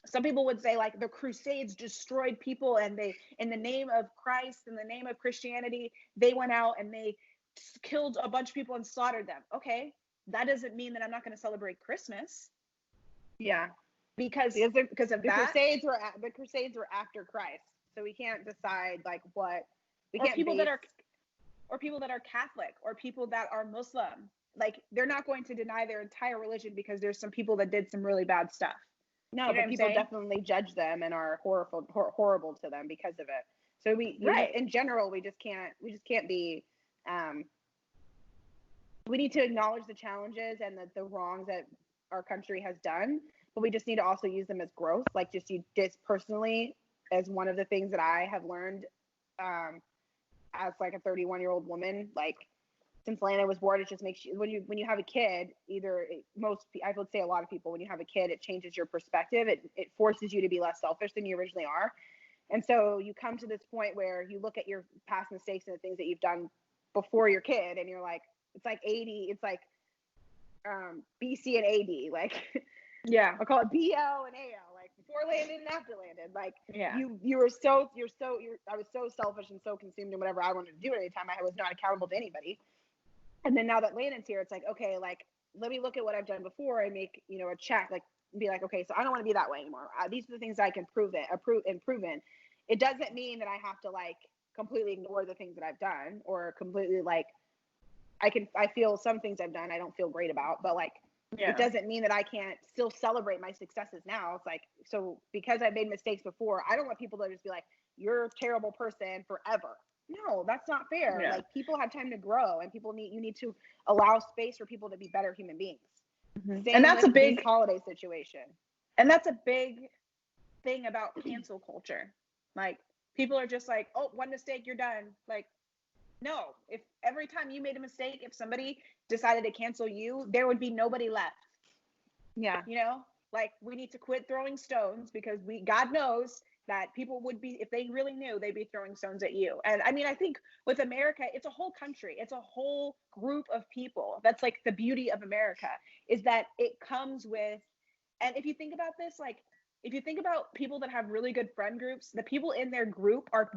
some people would say like the Crusades destroyed people, and they, in the name of Christ, in the name of Christianity, they went out and they killed a bunch of people and slaughtered them. Okay, that doesn't mean that I'm not going to celebrate Christmas. Yeah, because of the that. Crusades were after Christ, so we can't decide like what we or can't people base. that are or people that are Catholic, or people that are Muslim. Like, they're not going to deny their entire religion because there's some people that did some really bad stuff. No, you know but people definitely judge them and are horrible to them because of it. So in general, we just can't be. We need to acknowledge the challenges and the wrongs that our country has done, but we just need to also use them as growth. Like, just personally, as one of the things that I have learned, as like a 31-year-old woman, like, since Lana was born, it just makes you, when you have a kid, I would say a lot of people, when you have a kid, it changes your perspective. It forces you to be less selfish than you originally are. And so you come to this point where you look at your past mistakes and the things that you've done before your kid, and you're like, it's like BC and AD, like, yeah, I'll call it BL and AL, like before landed and after landed. Like, yeah, I was so selfish and so consumed in whatever I wanted to do at any time. I was not accountable to anybody. And then now that Landon's here, it's like, okay, like, let me look at what I've done before and make, a check, like, be like, okay, so I don't want to be that way anymore. These are the things I can prove in. It doesn't mean that I have to like completely ignore the things that I've done, or completely like, I feel some things I've done I don't feel great about, but like, it doesn't mean that I can't still celebrate my successes now. It's like, so because I made mistakes before, I don't want people to just be like, you're a terrible person forever. No, that's not fair. Like, people have time to grow, and you need to allow space for people to be better human beings. Mm-hmm. And that's a big holiday situation. And that's a big thing about cancel culture. Like, people are just like, oh, one mistake, you're done. Like, no, if every time you made a mistake, if somebody decided to cancel you, there would be nobody left. Yeah. Like, we need to quit throwing stones, because God knows that people would be, if they really knew, they'd be throwing stones at you. And I mean, I think with America, it's a whole country, it's a whole group of people. That's like the beauty of America, is that it comes with, and if you think about this, like, if you think about people that have really good friend groups, the people in their group are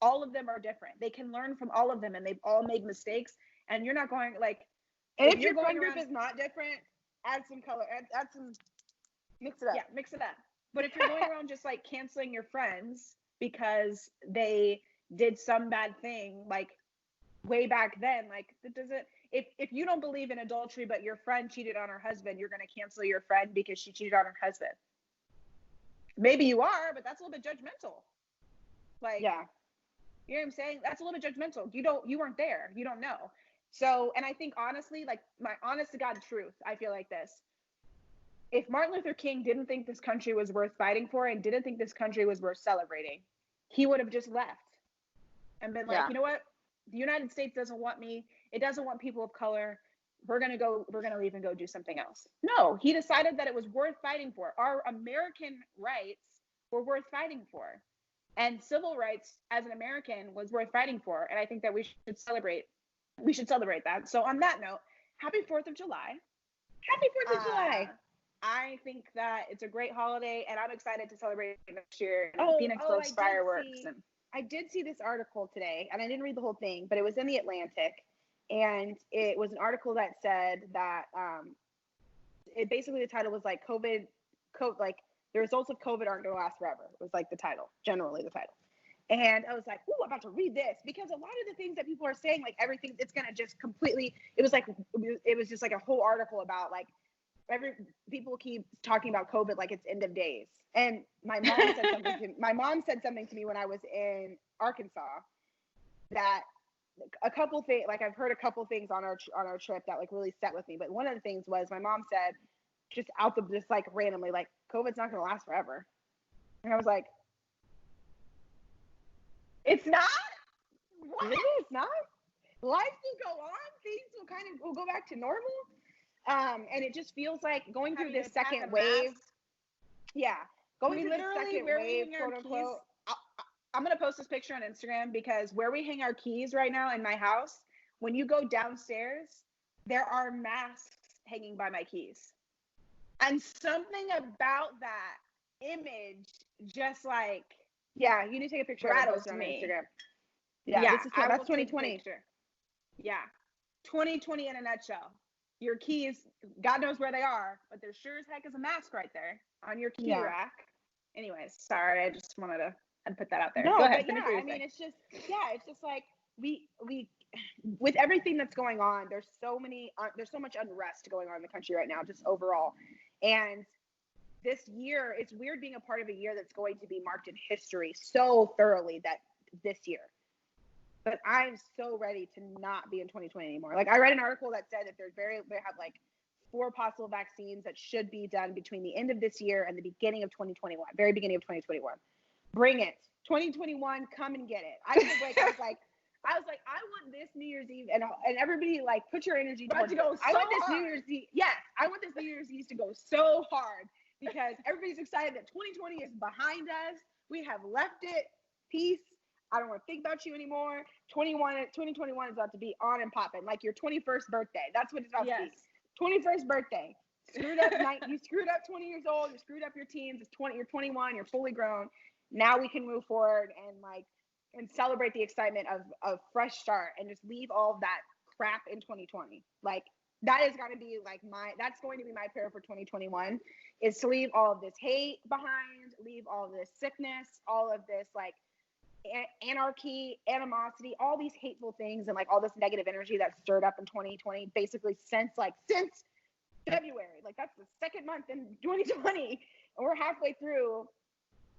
all of them are different. They can learn from all of them, and they've all made mistakes. And you're not going like, and if your friend group is not different, add some color, add some, mix it up. Yeah, mix it up. But if you're going around just like canceling your friends because they did some bad thing, like way back then, like, that doesn't, if you don't believe in adultery, but your friend cheated on her husband, you're going to cancel your friend because she cheated on her husband. Maybe you are, but that's a little bit judgmental. Like, yeah, you know what I'm saying? That's a little bit judgmental. You weren't there. You don't know. So, and I think honestly, like, my honest to God truth, I feel like this. If Martin Luther King didn't think this country was worth fighting for, and didn't think this country was worth celebrating, he would have just left and been like, you know what? The United States doesn't want me. It doesn't want people of color. We're going to leave and go do something else. No, he decided that it was worth fighting for. Our American rights were worth fighting for. And civil rights as an American was worth fighting for. And I think that we should celebrate that. So on that note, happy 4th of July. Happy 4th of July. I think that it's a great holiday, and I'm excited to celebrate next year. Phoenix loves fireworks. I did see this article today, and I didn't read the whole thing, but it was in the Atlantic, and it was an article that said that it basically, the title was like COVID, like, the results of COVID aren't going to last forever. It was like generally the title. And I was like, ooh, I'm about to read this, because a lot of the things that people are saying, like, everything, it's going to just completely, it was just like a whole article about like, people keep talking about COVID like it's end of days. And my mom said something to me when I was in Arkansas, that a couple things, like, I've heard a couple things on our trip that like really set with me. But one of the things was, my mom said, just like randomly, like, COVID's not going to last forever. And I was like, it's not? What? Really? It's not? Life will go on. Things will go back to normal. And it just feels like going through this second wave. Yeah. Going through this second wave, quote unquote. I'm going to post this picture on Instagram, because where we hang our keys right now in my house, when you go downstairs, there are masks hanging by my keys. And something about that image just like, yeah, you need to take a picture of it and post it on Instagram. Yeah, that's 2020. Yeah. 2020 in a nutshell. Your keys, God knows where they are, but there sure as heck is a mask right there on your key rack. Anyways, sorry, I just wanted to put that out there. No, Go ahead. But yeah, I mean, it's just like we with everything that's going on, there's so much unrest going on in the country right now, just overall. And this year, it's weird being a part of a year that's going to be marked in history so thoroughly that this year. But I'm so ready to not be in 2020 anymore. Like, I read an article that said that they have like 4 possible vaccines that should be done between the end of this year and the beginning of 2021, very beginning of 2021. Bring it. 2021, come and get it. I was like, I want this New Year's Eve, and everybody, like, put your energy towards it. I want this New Year's Eve. Yes, I want this New Year's Eve to go so hard because everybody's excited that 2020 is behind us. We have left it. Peace. I don't want to think about you anymore. 2021 is about to be on and popping, like your 21st birthday. That's what it's about to be. 21st birthday. You screwed up 20 years old. You screwed up your teens. You're 21. You're fully grown. Now we can move forward and celebrate the excitement of fresh start and just leave all of that crap in 2020. Like, that is going to be like that's going to be my prayer for 2021, is to leave all of this hate behind, leave all of this sickness, all of this like anarchy, animosity, all these hateful things, and like all this negative energy that's stirred up in 2020, basically since February. Like, that's the second month in 2020, and we're halfway through.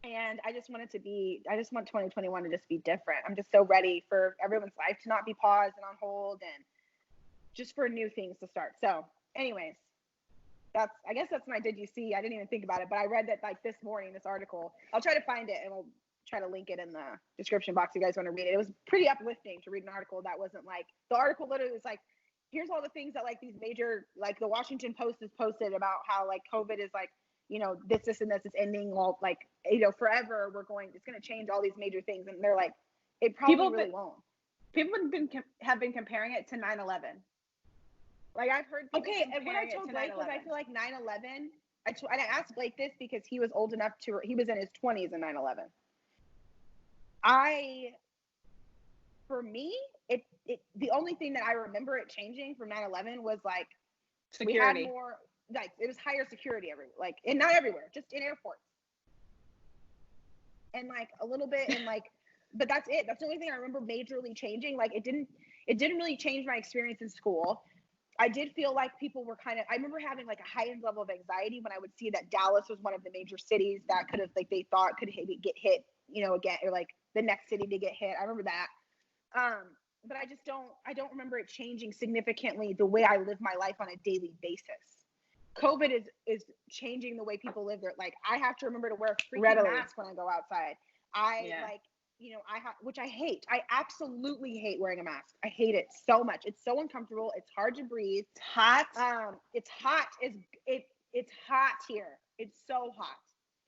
And I just want 2021 to just be different. I'm just so ready for everyone's life to not be paused and on hold, and just for new things to start. So anyways, I guess that's my did you see. I didn't even think about it, but I read that like this morning, this article. I'll try to find it and we'll try to link it in the description box if you guys want to read it. It was pretty uplifting to read an article that wasn't like, the article literally was like, here's all the things that like these major, like the Washington Post has posted about how like COVID is like, you know, this and this is ending, well, like, you know, forever it's going to change all these major things. And they're like, it probably really won't. People have been comparing it to 9/11. Like, I've heard people and what I told Blake was, I feel like 9/11, I asked Blake this because he was old enough he was in his 20s in 9/11. For me, the only thing that I remember it changing from 9/11 was like security. We had more, like, it was higher security everywhere, like, and not everywhere, just in airports, and like a little bit in like, but that's it. That's the only thing I remember majorly changing. Like, it didn't really change my experience in school. I did feel like people were I remember having like a heightened level of anxiety when I would see that Dallas was one of the major cities that could have, like, they thought could get hit, you know, again, or like the next city to get hit. I remember that. But I don't remember it changing significantly the way I live my life on a daily basis. COVID is changing the way people live their, like, I have to remember to wear a freaking mask when I go outside. Like, you know, which I hate. I absolutely hate wearing a mask. I hate it so much. It's so uncomfortable. It's hard to breathe. It's hot. It's hot. It's hot here. It's so hot.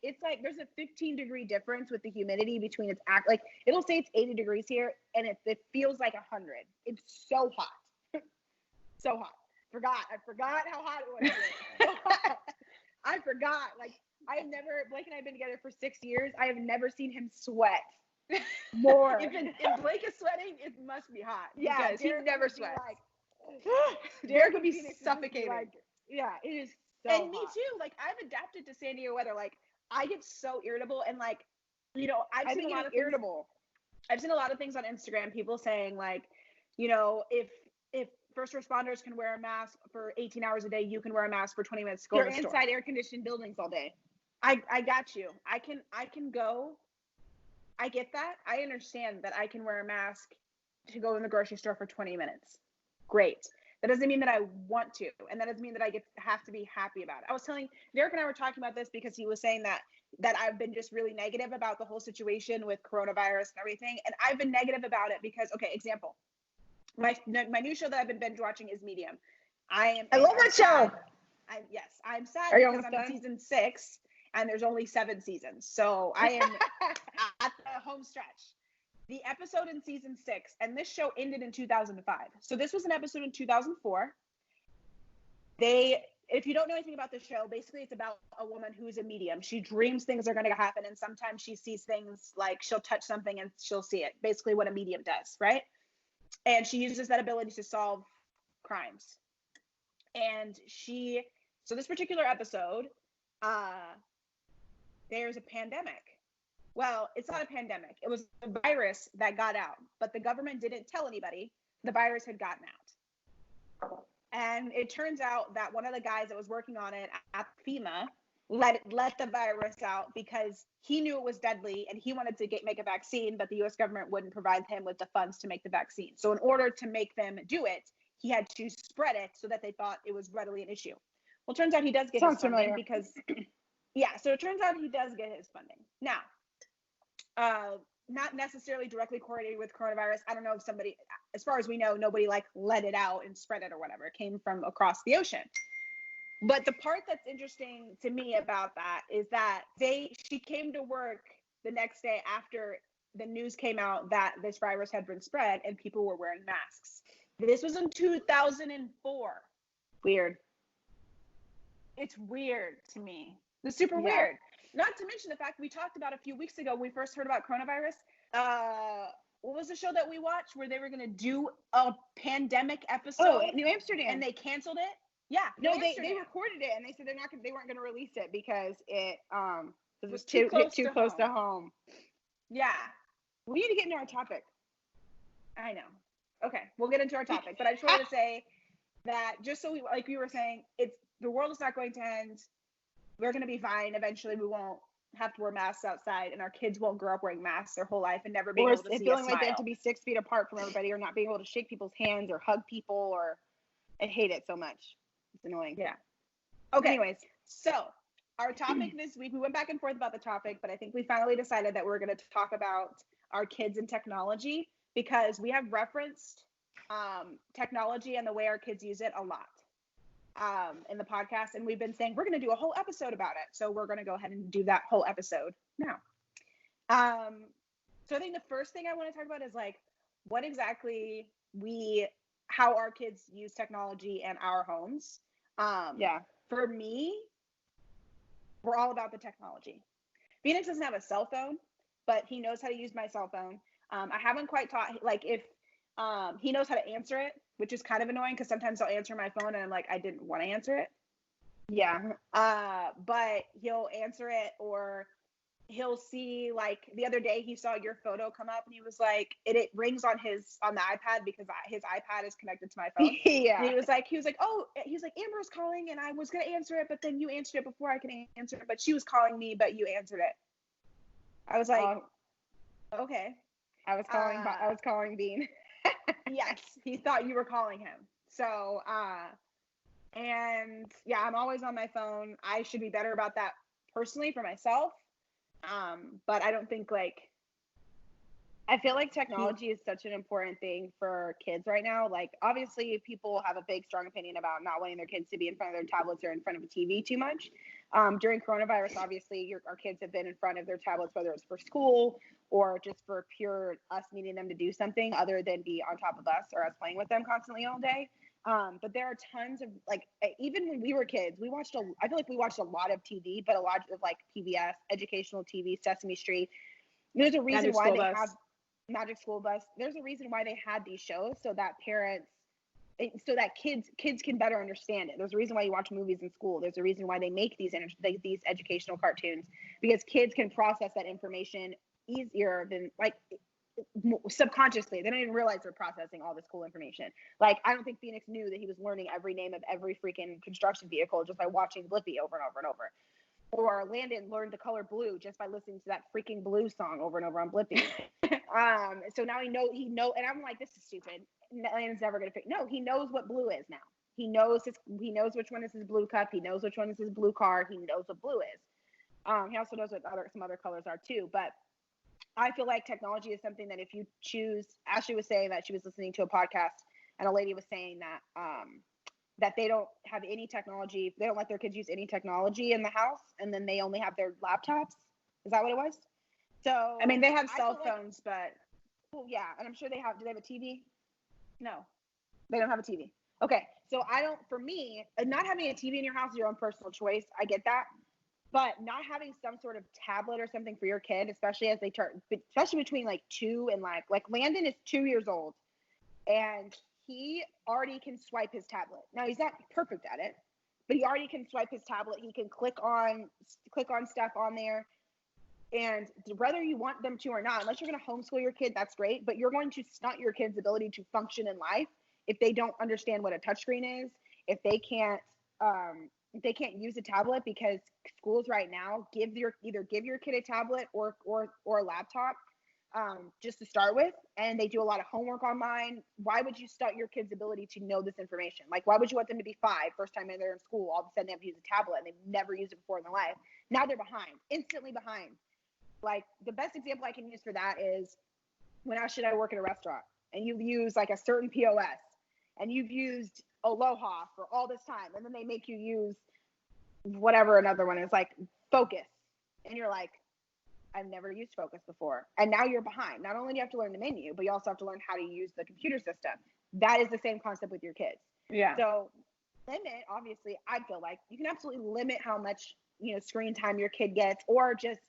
It's like there's a 15-degree difference with the humidity between like, it'll say it's 80 degrees here and it feels like 100. It's so hot. So hot. I forgot how hot it was here. So hot. I forgot. Like, Blake and I have been together for 6 years. I have never seen him sweat more. if Blake is sweating, it must be hot. Yeah, because he never sweats. Like, Derek would be suffocating. Like, yeah, it is so and hot. Me too. Like, I've adapted to San Diego weather. Like, I get so irritable, and like, you know, I've seen a lot of things on Instagram, people saying like, you know, if first responders can wear a mask for 18 hours a day, you can wear a mask for 20 minutes to go to the store. You're inside air-conditioned buildings all day. I got you. I can go. I get that. I understand that I can wear a mask to go in the grocery store for 20 minutes. Great. That doesn't mean that I want to, and that doesn't mean that I have to be happy about it. I was telling Derek and I were talking about this because he was saying that I've been just really negative about the whole situation with coronavirus and everything, and I've been negative about it because, okay, example, my new show that I've been binge watching is Medium. I love that show. I'm sad because I'm in season 6 and there's only 7 seasons, so I am at the home stretch. The episode in season 6, and this show ended in 2005. So this was an episode in 2004. It if you don't know anything about the show, basically it's about a woman who's a medium. She dreams things are going to happen, and sometimes she sees things, like she'll touch something and she'll see it. Basically what a medium does, right? And she uses that ability to solve crimes. And so this particular episode, there's a pandemic. Well, it's not a pandemic. It was a virus that got out, but the government didn't tell anybody the virus had gotten out. And it turns out that one of the guys that was working on it at FEMA let the virus out because he knew it was deadly and he wanted to make a vaccine, but the US government wouldn't provide him with the funds to make the vaccine. So in order to make them do it, he had to spread it so that they thought it was readily an issue. Well, it turns out he does get his funding because, yeah, so it turns out he does get his funding. Now, not necessarily directly correlated with coronavirus. I don't know if somebody, as far as we know, nobody like let it out and spread it or whatever. It came from across the ocean. But the part that's interesting to me about that is that she came to work the next day after the news came out that this virus had been spread and people were wearing masks. This was in 2004. Weird. It's weird to me. It's super weird. Not to mention the fact we talked about a few weeks ago when we first heard about coronavirus. What was the show that we watched where they were going to do a pandemic episode? Oh, New Amsterdam. And they canceled it? Yeah. No, they recorded it and they said they weren't going to release it because it was too close to home. Yeah. We need to get into our topic. I know. Okay, we'll get into our topic, but I just wanted to say that just so like we were saying, the world is not going to end. We're going to be fine. Eventually, we won't have to wear masks outside, and our kids won't grow up wearing masks their whole life and never being able to see a smile. Feeling like they have to be 6 feet apart from everybody, or not being able to shake people's hands or hug people, or I hate it so much. It's annoying. Yeah. Okay. Anyways, so our topic this week, we went back and forth about the topic, but I think we finally decided that we're going to talk about our kids and technology because we have referenced technology and the way our kids use it a lot in the podcast, and we've been saying we're going to do a whole episode about it, so we're going to go ahead and do that whole episode now. So I think the first thing I want to talk about is like what exactly how our kids use technology in our homes. For me, we're all about the technology. Phoenix doesn't have a cell phone, but he knows how to use my cell phone. I haven't quite taught, like, if he knows how to answer it, which is kind of annoying because sometimes I'll answer my phone and I'm like, I didn't want to answer it. Yeah. But he'll answer it, or he'll see, like, the other day he saw your photo come up and he was like, it rings on the iPad because his iPad is connected to my phone. Yeah. And he was like, oh, he's like, Amber's calling and I was going to answer it, but then you answered it before I could answer it, but she was calling me, but you answered it. I was like, okay. I was calling Bean. Yes, he thought you were calling him. So, and yeah, I'm always on my phone. I should be better about that personally for myself. But I don't think I feel like technology is such an important thing for kids right now. Like, obviously, people have a big, strong opinion about not wanting their kids to be in front of their tablets or in front of a TV too much. During coronavirus, obviously, our kids have been in front of their tablets, whether it's for school or just for pure us needing them to do something other than be on top of us or us playing with them constantly all day. But there are tons of, like, even when we were kids, I feel like we watched a lot of TV, but a lot of like PBS, educational TV, Sesame Street. There's a reason why they have Magic School Bus. There's a reason why they had these shows so that kids can better understand it. There's a reason why you watch movies in school. There's a reason why they make these educational cartoons, because kids can process that information easier than, like, subconsciously. They don't even realize they're processing all this cool information. Like, I don't think Phoenix knew that he was learning every name of every freaking construction vehicle just by watching Blippi over and over and over. Or Landon learned the color blue just by listening to that freaking Blue song over and over on Blippi. So now he know, and I'm like, this is stupid. Landon's never gonna figure. No, he knows what blue is now. He knows which one is his blue cup. He knows which one is his blue car. He knows what blue is. He also knows what some other colors are too. But I feel like technology is something that if you choose, Ashley was saying that she was listening to a podcast and a lady was saying that that they don't have any technology. They don't let their kids use any technology in the house, and then they only have their laptops. Is that what it was? So I mean, they have cell phones, but well, yeah, and I'm sure they have. Do they have a TV? No, they don't have a TV. Okay, so for me, not having a TV in your house is your own personal choice. I get that. But not having some sort of tablet or something for your kid, especially as they turn, especially between like 2 and like Landon is 2 years old and he already can swipe his tablet. Now he's not perfect at it, but he already can swipe his tablet. He can click on stuff on there. And whether you want them to or not, unless you're going to homeschool your kid, that's great. But you're going to stunt your kid's ability to function in life if they don't understand what a touchscreen is, if they can't use a tablet, because schools right now either give your kid a tablet or a laptop just to start with, and they do a lot of homework online. Why would you stunt your kid's ability to know this information? Like, why would you want them to be 5, first time they're in school, all of a sudden they have to use a tablet and they've never used it before in their life? Now they're behind, instantly behind. Like, the best example I can use for that is when I work at a restaurant and you've used like a certain POS and you've used Aloha for all this time, and then they make you use whatever another one is, like Focus, and you're like, I've never used Focus before, and now you're behind. Not only do you have to learn the menu, but you also have to learn how to use the computer system. That is the same concept with your kids. Yeah. So limit, obviously, I feel like you can absolutely limit how much screen time your kid gets, or just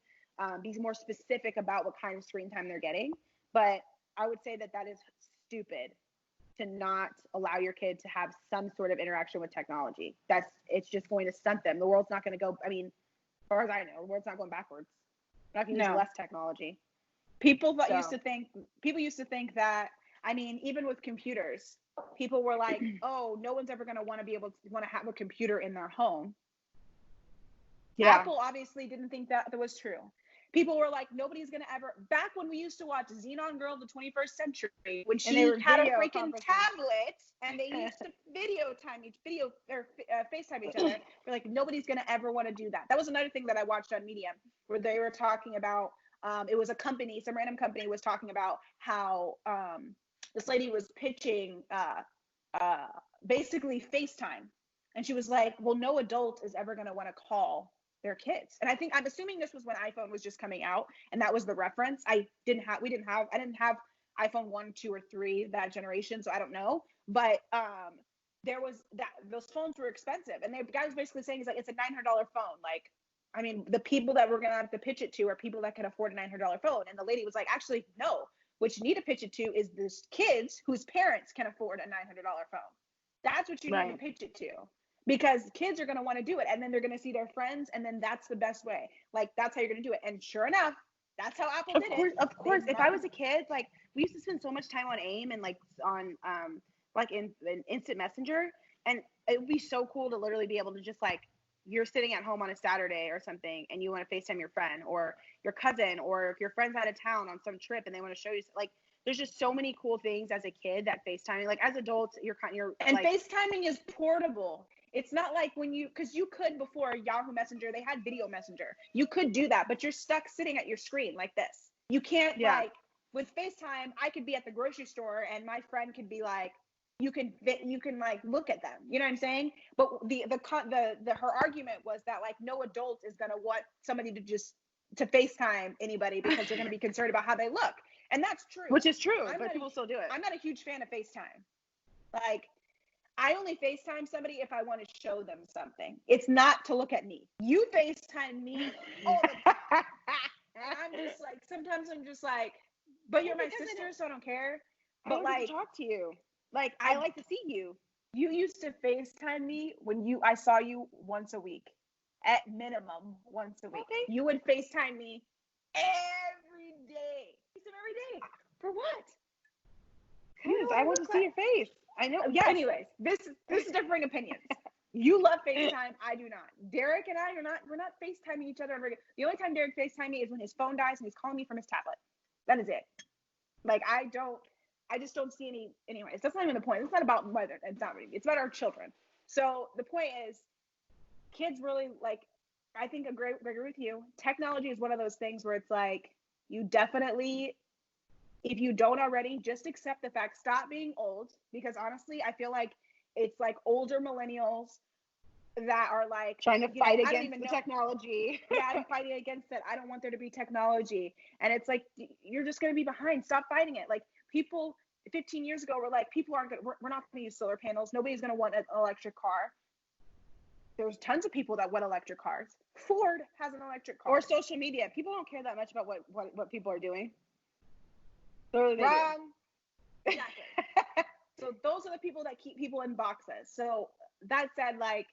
be more specific about what kind of screen time they're getting. But I would say that is stupid to not allow your kid to have some sort of interaction with technology. It's just going to stunt them. The world's not going to go, I mean, as far as I know, the world's not going backwards. Not going to use less technology. People used to think that, I mean, even with computers, people were like, oh, no one's ever going to want to have a computer in their home. Yeah. Apple obviously didn't think that was true. People were like, nobody's going to ever, back when we used to watch Xenon Girl of the 21st Century, when she had a freaking tablet and they used to FaceTime each other, we're like, nobody's going to ever want to do that. That was another thing that I watched on Medium, where they were talking about, it was a company, some random company was talking about how this lady was pitching basically FaceTime. And she was like, well, no adult is ever going to want to call their kids. And I'm assuming this was when iPhone was just coming out, and that was the reference. I didn't have iPhone 1, 2, or 3 that generation, so I don't know. But there was that, those phones were expensive, and the guy was basically saying, he's like, it's a $900 phone. Like, I mean, the people that we're gonna have to pitch it to are people that can afford a $900 phone. And the lady was like, actually, no. What you need to pitch it to is those kids whose parents can afford a $900 phone. That's what you need to pitch it to. Because kids are going to want to do it, and then they're going to see their friends, and then that's the best way. Like, that's how you're going to do it. And sure enough, that's how Apple did it. Of course. If I was a kid, like, we used to spend so much time on AIM and like on like in Instant Messenger, and it would be so cool to literally be able to just, like, you're sitting at home on a Saturday or something, and you want to FaceTime your friend or your cousin, or if your friend's out of town on some trip and they want to show you, like, there's just so many cool things as a kid that FaceTiming, like, as adults, and like, FaceTiming is portable. It's not like because you could, before Yahoo Messenger, they had Video Messenger. You could do that, but you're stuck sitting at your screen like this. You can't, like, with FaceTime, I could be at the grocery store and my friend could be like, you can like look at them. You know what I'm saying? But her argument was that, like, no adult is going to want somebody to FaceTime anybody because they're going to be concerned about how they look. And that's true. Which is true, but people still do it. I'm not a huge fan of FaceTime. Like, I only FaceTime somebody if I want to show them something. It's not to look at me. You FaceTime me all the time. I'm just like, sometimes I'm just like, but you're my sister, so I don't care. But, I like, talk to you. Like, I like to see you. You used to FaceTime me when I saw you once a week, at minimum once a week. Okay. You would FaceTime me every day. Every day. For what? Because I want to see your face. I know. Yeah. Anyways, this is differing opinions. You love FaceTime. I do not. Derek and I we're not FaceTiming each other. The only time Derek FaceTime me is when his phone dies and he's calling me from his tablet. That is it. Like, I just don't see any. Anyways, that's not even the point. It's not about whether. It's not really. It's about our children. So the point is, kids really, like, I think I agree with you. Technology is one of those things where it's like, you definitely, if you don't already, just accept the fact, stop being old, because honestly, I feel like it's like older millennials that are like trying to fight against the technology. Yeah, I'm fighting against it. I don't want there to be technology. And it's like, you're just going to be behind. Stop fighting it. Like, people, 15 years ago, we're not going to use solar panels. Nobody's going to want an electric car. There's tons of people that want electric cars. Ford has an electric car. Or social media. People don't care that much about what people are doing. Wrong. Exactly. So those are the people that keep people in boxes. So that said, like,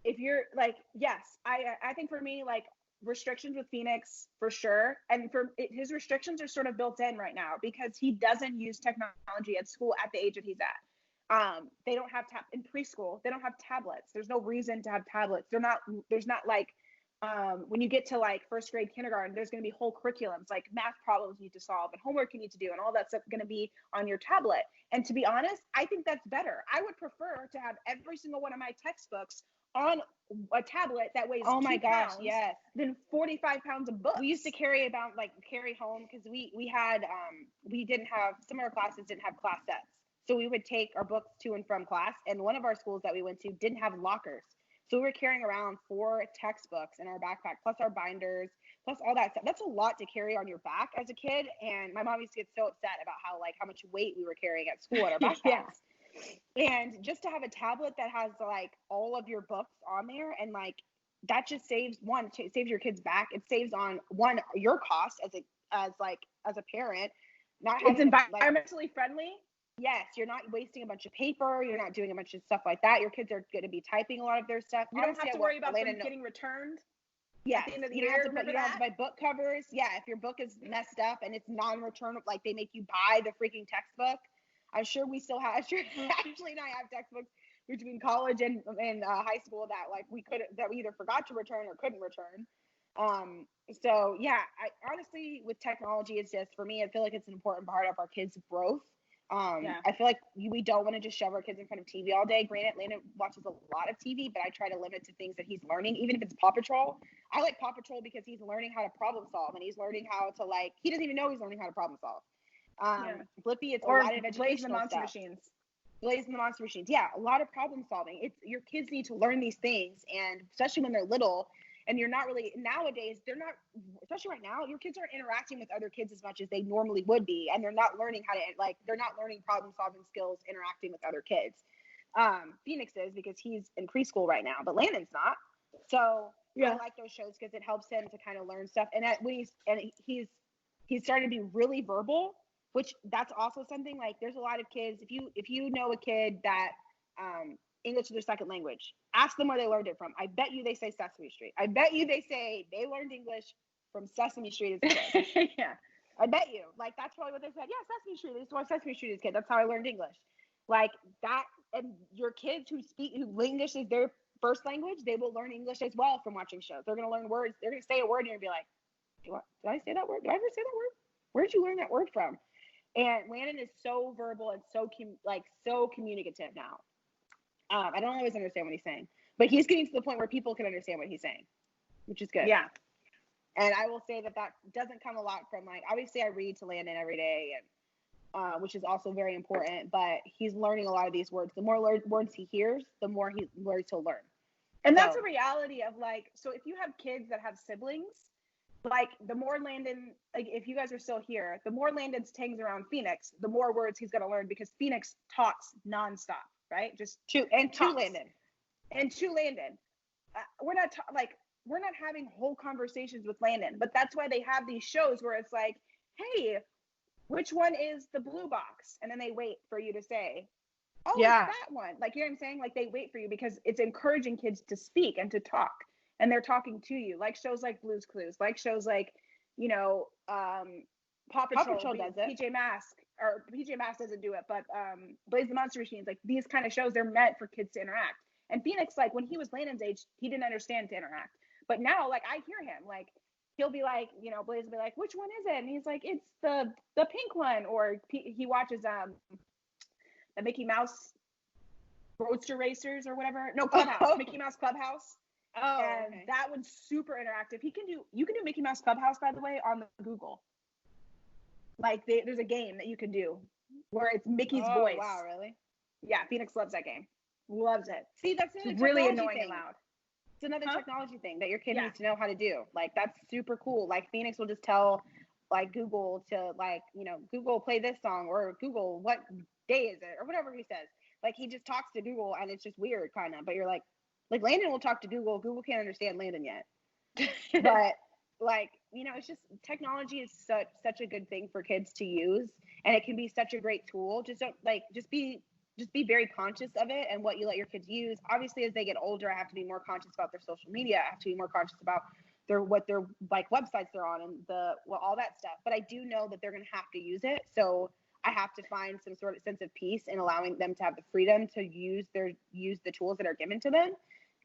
if you're like, yes, I think for me, like, restrictions with Phoenix for sure. And his restrictions are sort of built in right now because he doesn't use technology at school at the age that he's at. They don't have in preschool, they don't have tablets. There's no reason to have tablets. There's not like, when you get to like first grade, kindergarten, there's going to be whole curriculums, like math problems you need to solve and homework you need to do and all that stuff going to be on your tablet. And to be honest, I think that's better. I would prefer to have every single one of my textbooks on a tablet that weighs 2 pounds, yes, than 45 pounds of books. We used to carry home because we had we didn't have, some of our classes didn't have class sets, so we would take our books to and from class, and one of our schools that we went to didn't have lockers, so we were carrying around 4 textbooks in our backpack plus our binders plus all that stuff. That's a lot to carry on your back as a kid, and my mom used to get so upset about how much weight we were carrying at school in our backpacks. Yeah. And just to have a tablet that has like all of your books on there, and like that just saves your kids back. It saves on your cost as a parent. It's environmentally friendly. Yes, you're not wasting a bunch of paper. You're not doing a bunch of stuff like that. Your kids are going to be typing a lot of their stuff. You don't have to worry about them getting returned. Yeah, at the end of the you year. don't have to buy book covers. Yeah, if your book is messed up and it's non-returnable, like they make you buy the freaking textbook. I'm sure we still have. Ashley and I have textbooks between college and high school that we either forgot to return or couldn't return. So yeah, I honestly, with technology, it's just, for me, I feel like it's an important part of our kids' growth. I feel like we don't want to just shove our kids in front of TV all day. Granted, Landon watches a lot of TV, but I try to limit to things that he's learning, even if it's Paw Patrol. I like Paw Patrol because he's learning how to problem solve, and he's learning how to he doesn't even know he's learning how to problem solve. Blippi, it's a lot of educational stuff. Blaze and the Monster Machines. Yeah, a lot of problem solving. It's, your kids need to learn these things, and especially when they're little, and you're not really, nowadays, they're not, especially right now, your kids aren't interacting with other kids as much as they normally would be, and they're not learning how to, they're not learning problem solving skills interacting with other kids. Phoenix is, because he's in preschool right now, but Landon's not. So yeah, I like those shows because it helps him to kind of learn stuff. And he's starting to be really verbal, which that's also something, like, there's a lot of kids, if you know a kid that English is their second language, ask them where they learned it from. I bet you they say Sesame Street. I bet you they say they learned English from Sesame Street as a kid. Yeah, I bet you, that's probably what they said. Yeah, Sesame Street. They used to watch Sesame Street as a kid. That's how I learned English. Like that. And your kids who English is their first language, they will learn English as well from watching shows. They're going to learn words. They're going to say a word and you're going to be like, did I say that word? Did I ever say that word? Where did you learn that word from? And Landon is so verbal and so communicative now. I don't always understand what he's saying, but he's getting to the point where people can understand what he's saying, which is good. Yeah. And I will say that doesn't come a lot from, obviously I read to Landon every day, and which is also very important, but he's learning a lot of these words. The more words he hears, the more words he'll learn. And that's a reality of, so if you have kids that have siblings, the more Landon, if you guys are still here, the more Landon hangs around Phoenix, the more words he's going to learn, because Phoenix talks nonstop, right? Just to Landon. We're not having whole conversations with Landon, but that's why they have these shows where it's like, hey, which one is the blue box? And then they wait for you to say, oh, yeah, it's that one. You know what I'm saying? They wait for you because it's encouraging kids to speak and to talk. And they're talking to you, shows like Blue's Clues, shows like, Paw Patrol does it. PJ Masks doesn't do it, but Blaze the Monster Machines, these kind of shows, they're meant for kids to interact. And Phoenix, when he was Landon's age, he didn't understand to interact. But now, I hear him, he'll be Blaze will be like, which one is it? And he's like, it's the pink one. Or he watches the Mickey Mouse Roadster Racers or whatever. No, Clubhouse. Mickey Mouse Clubhouse. Oh, and okay. That one's super interactive. You can do Mickey Mouse Clubhouse, by the way, on the Google. There's a game that you can do where it's Mickey's voice. Oh, wow, really? Yeah, Phoenix loves that game. Loves it. See, that's another really annoying thing. And loud. It's another technology thing that your kid needs to know how to do. That's super cool. Phoenix will just tell like Google to like, you know, Google play this song, or Google what day is it, or whatever he says. Like he just talks to Google, and it's just weird kind of. But you're like Landon will talk to Google. Google can't understand Landon yet. But like, you know, it's just technology is such a good thing for kids to use, and it can be such a great tool. Just don't just be very conscious of it and what you let your kids use. Obviously, as they get older, I have to be more conscious about their social media. I have to be more conscious about what their like websites they're on, and all that stuff. But I do know that they're going to have to use it. So I have to find some sort of sense of peace in allowing them to have the freedom to use the tools that are given to them,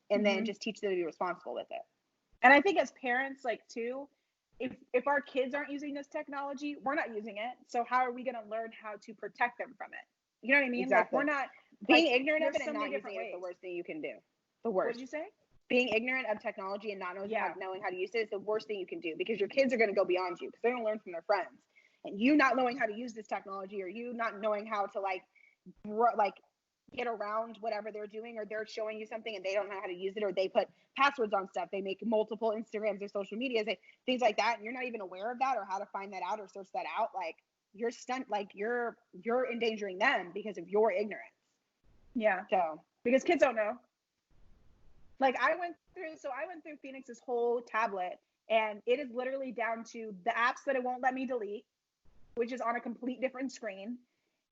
and then just teach them to be responsible with it. And I think as parents, like too, if our kids aren't using this technology, we're not using it. So how are we going to learn how to protect them from it? You know what I mean? Exactly. Like we're not being ignorant of it and not using it is the worst thing you can do. The worst. What did you say? Being ignorant of technology and not knowing how to use it is the worst thing you can do, because your kids are going to go beyond you, because they're going to learn from their friends. And you not knowing how to use this technology, or you not knowing how to like get around whatever they're doing, or they're showing you something and they don't know how to use it, or they put passwords on stuff, they make multiple Instagrams or social medias, things like that, and you're not even aware of that or how to find that out or search that out, like you're stunned, like you're endangering them because of your ignorance. Yeah. So because kids don't know. Like I went through Phoenix's whole tablet, and it is literally down to the apps that it won't let me delete, which is on a complete different screen,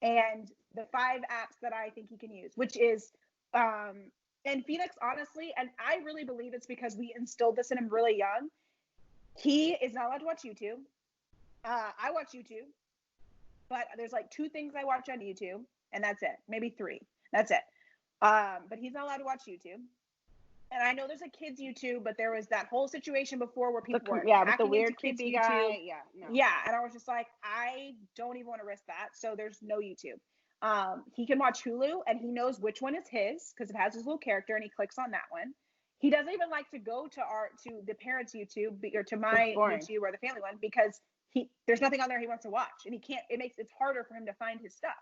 and the 5 apps that I think he can use, which is and Phoenix, honestly, and I really believe it's because we instilled this in him really young. He is not allowed to watch YouTube. I watch YouTube, but there's like 2 things I watch on YouTube, and that's it. Maybe 3. That's it. But he's not allowed to watch YouTube. And I know there's a kids YouTube, but there was that whole situation before where people were with the weird creepy guy. Yeah, and I was just like, I don't even want to risk that. So there's no YouTube. He can watch Hulu, and he knows which one is his because it has his little character, and he clicks on that one. He doesn't even like to go to the parents' YouTube or to my YouTube or the family one, because there's nothing on there he wants to watch, and he can't. It's harder for him to find his stuff.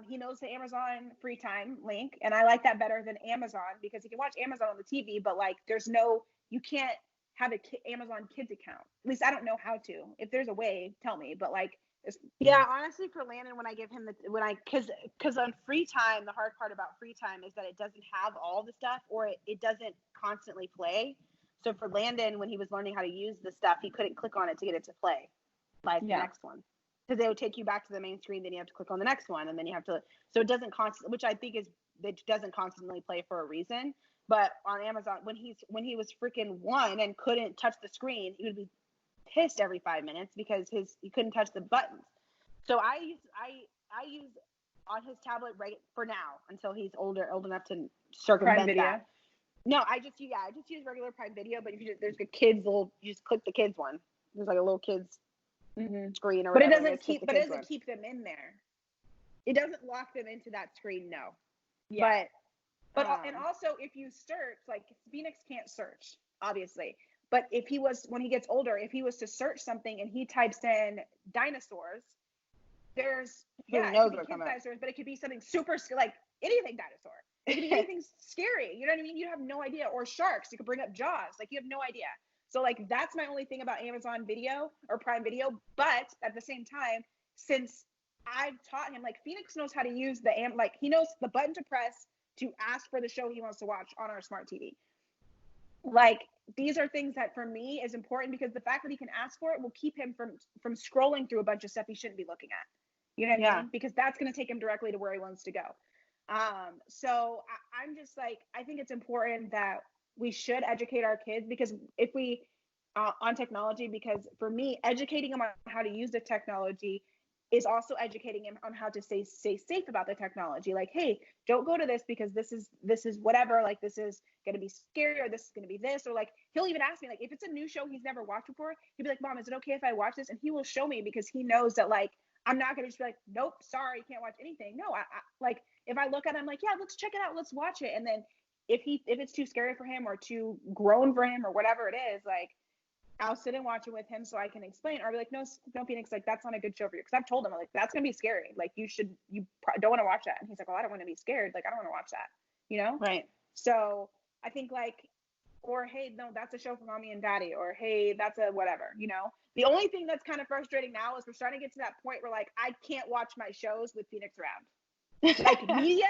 He knows the Amazon free time link, and I like that better than Amazon, because he can watch Amazon on the TV, but like you can't have a Amazon Kids account. At least I don't know how to. If there's a way, tell me. But like, honestly, for Landon, when I give him because on free time, the hard part about free time is that it doesn't have all the stuff, or it doesn't constantly play. So for Landon, when he was learning how to use the stuff, he couldn't click on it to get it to play, like the next one. Because they would take you back to the main screen, then you have to click on the next one, and then you have to. So it doesn't constantly, which I think it doesn't constantly play for a reason. But on Amazon, when he was freaking 1 and couldn't touch the screen, he would be pissed every 5 minutes because he couldn't touch the buttons. So I use on his tablet right for now until he's old enough to circumvent that. No, I just use regular Prime Video, but if there's a kids you just click the kids one. There's like a little kids. Screen or whatever. But it doesn't keep them in there. It doesn't lock them into that screen, no. Yeah. But and also if you search, like Phoenix can't search, obviously. But when he gets older, if he was to search something and he types in dinosaurs, there's dinosaurs, but it could be something super like anything dinosaur. It could be anything scary. You know what I mean? You have no idea. Or sharks. You could bring up Jaws. Like you have no idea. So like that's my only thing about Amazon Video or Prime Video. But at the same time, since I've taught him, like Phoenix knows how to use he knows the button to press to ask for the show he wants to watch on our smart TV. Like these are things that for me is important, because the fact that he can ask for it will keep him from scrolling through a bunch of stuff he shouldn't be looking at. You know what I mean? Because that's going to take him directly to where he wants to go. So I'm just like, I think it's important that we should educate our kids, because if we on technology, because for me, educating them on how to use the technology is also educating him on how to stay safe about the technology. Like, hey, don't go to this because this is whatever, like this is going to be scary, or this is going to be this, or like he'll even ask me, like if it's a new show he's never watched before, he'll be like, Mom, is it okay if I watch this? And he will show me, because he knows that like I'm not going to just be like, nope, sorry, you can't watch anything. No, I like if I look at it, I'm like, yeah, let's check it out, let's watch it. And then if it's too scary for him or too grown for him or whatever it is, like I'll sit and watch it with him so I can explain. Or I'll be like, no, Phoenix, like that's not a good show for you. Because I've told him, like, that's gonna be scary. Like you don't want to watch that. And he's like, well, I don't want to be scared. Like I don't want to watch that. You know? Right. So I think like or hey, no, that's a show for mommy and daddy, or hey, that's a whatever, you know. The only thing that's kind of frustrating now is we're starting to get to that point where like I can't watch my shows with Phoenix around. Like Medium,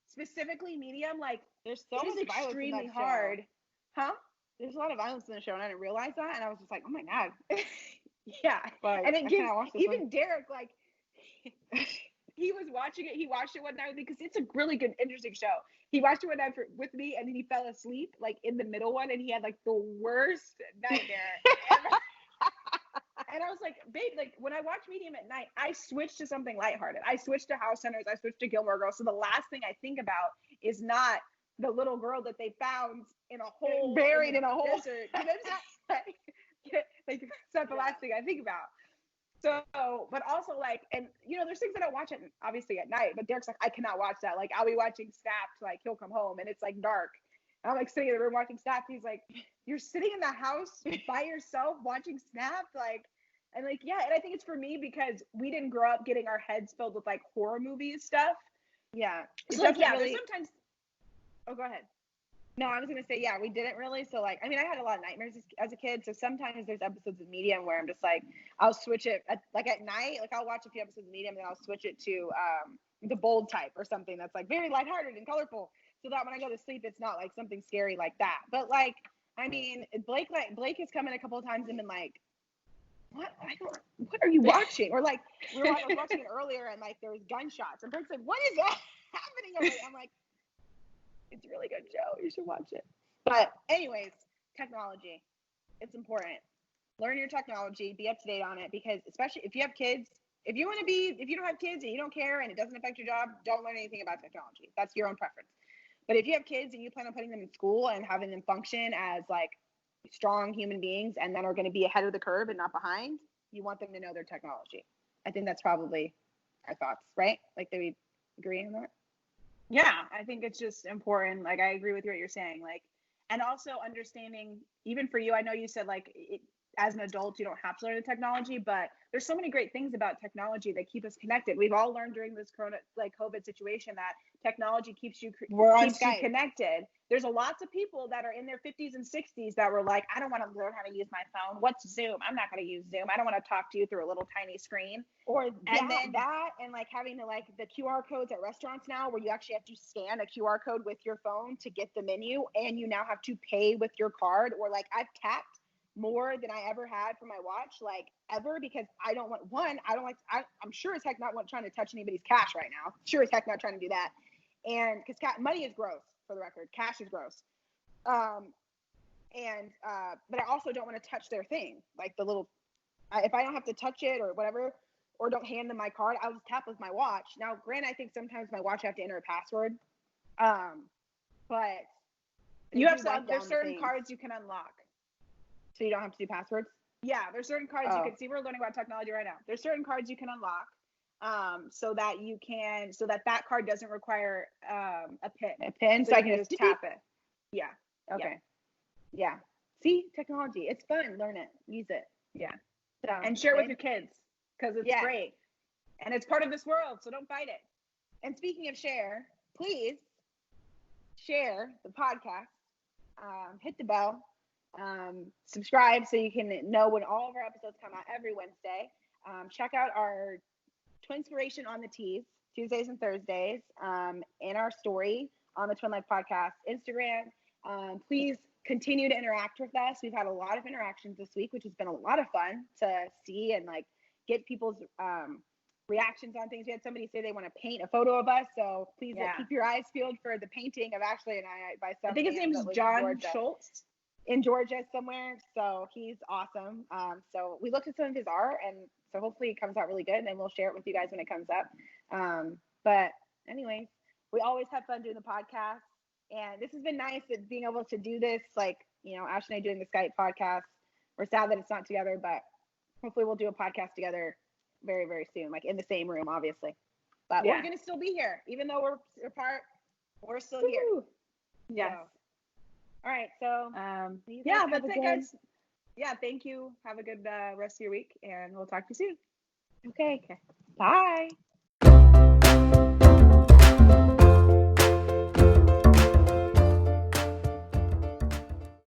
specifically Medium, like there's so much extremely hard. Huh? There's a lot of violence in the show, and I didn't realize that, and I was just like, oh my god. Yeah, but and it gives even one. Derek, like he was watching it. He watched it one night because it's a really good, interesting show. He watched it one night with me, and then he fell asleep like in the middle one, and he had like the worst nightmare ever. And I was like, babe, like when I watch Medium at night, I switch to something lighthearted. I switch to House Hunters. I switch to Gilmore Girls. So the last thing I think about is not the little girl that they found in a hole, buried in a hole. Desert. You know what I'm saying? Like that's the last thing I think about. So, but also like, and you know, there's things that I watch at obviously at night. But Derek's like, I cannot watch that. Like I'll be watching Snapped. Like he'll come home and it's like dark. I'm like sitting in the room watching Snapped. He's like, you're sitting in the house by yourself watching Snapped, like. And like, yeah, and I think it's for me because we didn't grow up getting our heads filled with like horror movies stuff. Yeah. So like, yeah, there's sometimes. Oh, go ahead. No, I was gonna say, yeah, we didn't really. So like, I mean, I had a lot of nightmares as a kid. So sometimes there's episodes of Medium where I'm just like, I'll switch it like at night. Like I'll watch a few episodes of Medium, and then I'll switch it to the bold type or something that's like very lighthearted and colorful, so that when I go to sleep, it's not like something scary like that. But like, I mean, Blake has come in a couple of times and been like, what are you watching? Or like we were watching it earlier and like there was gunshots and Bert's like, what is that happening? I'm like, it's a really good show, you should watch it. But anyways, technology, it's important. Learn your technology, be up to date on it, because especially if you have kids, if you don't have kids and you don't care and it doesn't affect your job, don't learn anything about technology. That's your own preference. But if you have kids and you plan on putting them in school and having them function as like strong human beings and then are going to be ahead of the curve and not behind, you want them to know their technology. I think that's probably our thoughts, right? Like, do we agree on that? Yeah, I think it's just important. Like, I agree with what you're saying. Like, and also understanding, even for you, I know you said like as an adult, you don't have to learn the technology, but there's so many great things about technology that keep us connected. We've all learned during this COVID situation that technology keeps you connected. There's lots of people that are in their 50s and 60s that were like, I don't want to learn how to use my phone. What's Zoom? I'm not going to use Zoom. I don't want to talk to you through a little tiny screen. And then like having to like the QR codes at restaurants now where you actually have to scan a QR code with your phone to get the menu, and you now have to pay with your card. Or like I've tapped more than I ever had for my watch, like ever, because I'm sure as heck not trying to touch anybody's cash right now. Sure as heck not trying to do that. And because money is gross, for the record, cash is gross. But I also don't want to touch their thing, like the little, if I don't have to touch it or whatever, or don't hand them my card, I'll just tap with my watch. Now, granted, I think sometimes my watch I have to enter a password, but you have to. There's certain cards you can unlock. So you don't have to do passwords? Yeah, there's certain cards you can see. We're learning about technology right now. There's certain cards you can unlock, so that card doesn't require a pin. A pin, so I can just tap it. Yeah. Okay. Yeah. See, technology. It's fun. Learn it. Use it. Yeah. So, and share it with your kids because it's great. And it's part of this world, so don't fight it. And speaking of share, please share the podcast. Hit the bell. Subscribe so you can know when all of our episodes come out every Wednesday. Check out our Twinspiration on the Tees, Tuesdays and Thursdays, in our story on the Twin Life Podcast Instagram. Please continue to interact with us. We've had a lot of interactions this week, which has been a lot of fun to see and like get people's reactions on things. We had somebody say they want to paint a photo of us, so please keep your eyes peeled for the painting of Ashley and I by some. I think his name is John Schultz. In Georgia somewhere, so he's awesome. So we looked at some of his art, and so hopefully it comes out really good, and then we'll share it with you guys when it comes up. But anyways, we always have fun doing the podcast, and this has been nice that being able to do this, like, you know, Ash and I doing the Skype podcast. We're sad that it's not together, but hopefully we'll do a podcast together very, very soon, like in the same room, obviously. But we're gonna still be here, even though we're apart. We're still here. Yes. So, all right, so that's it, guys. Yeah, thank you. Have a good rest of your week, and we'll talk to you soon. Okay. Bye.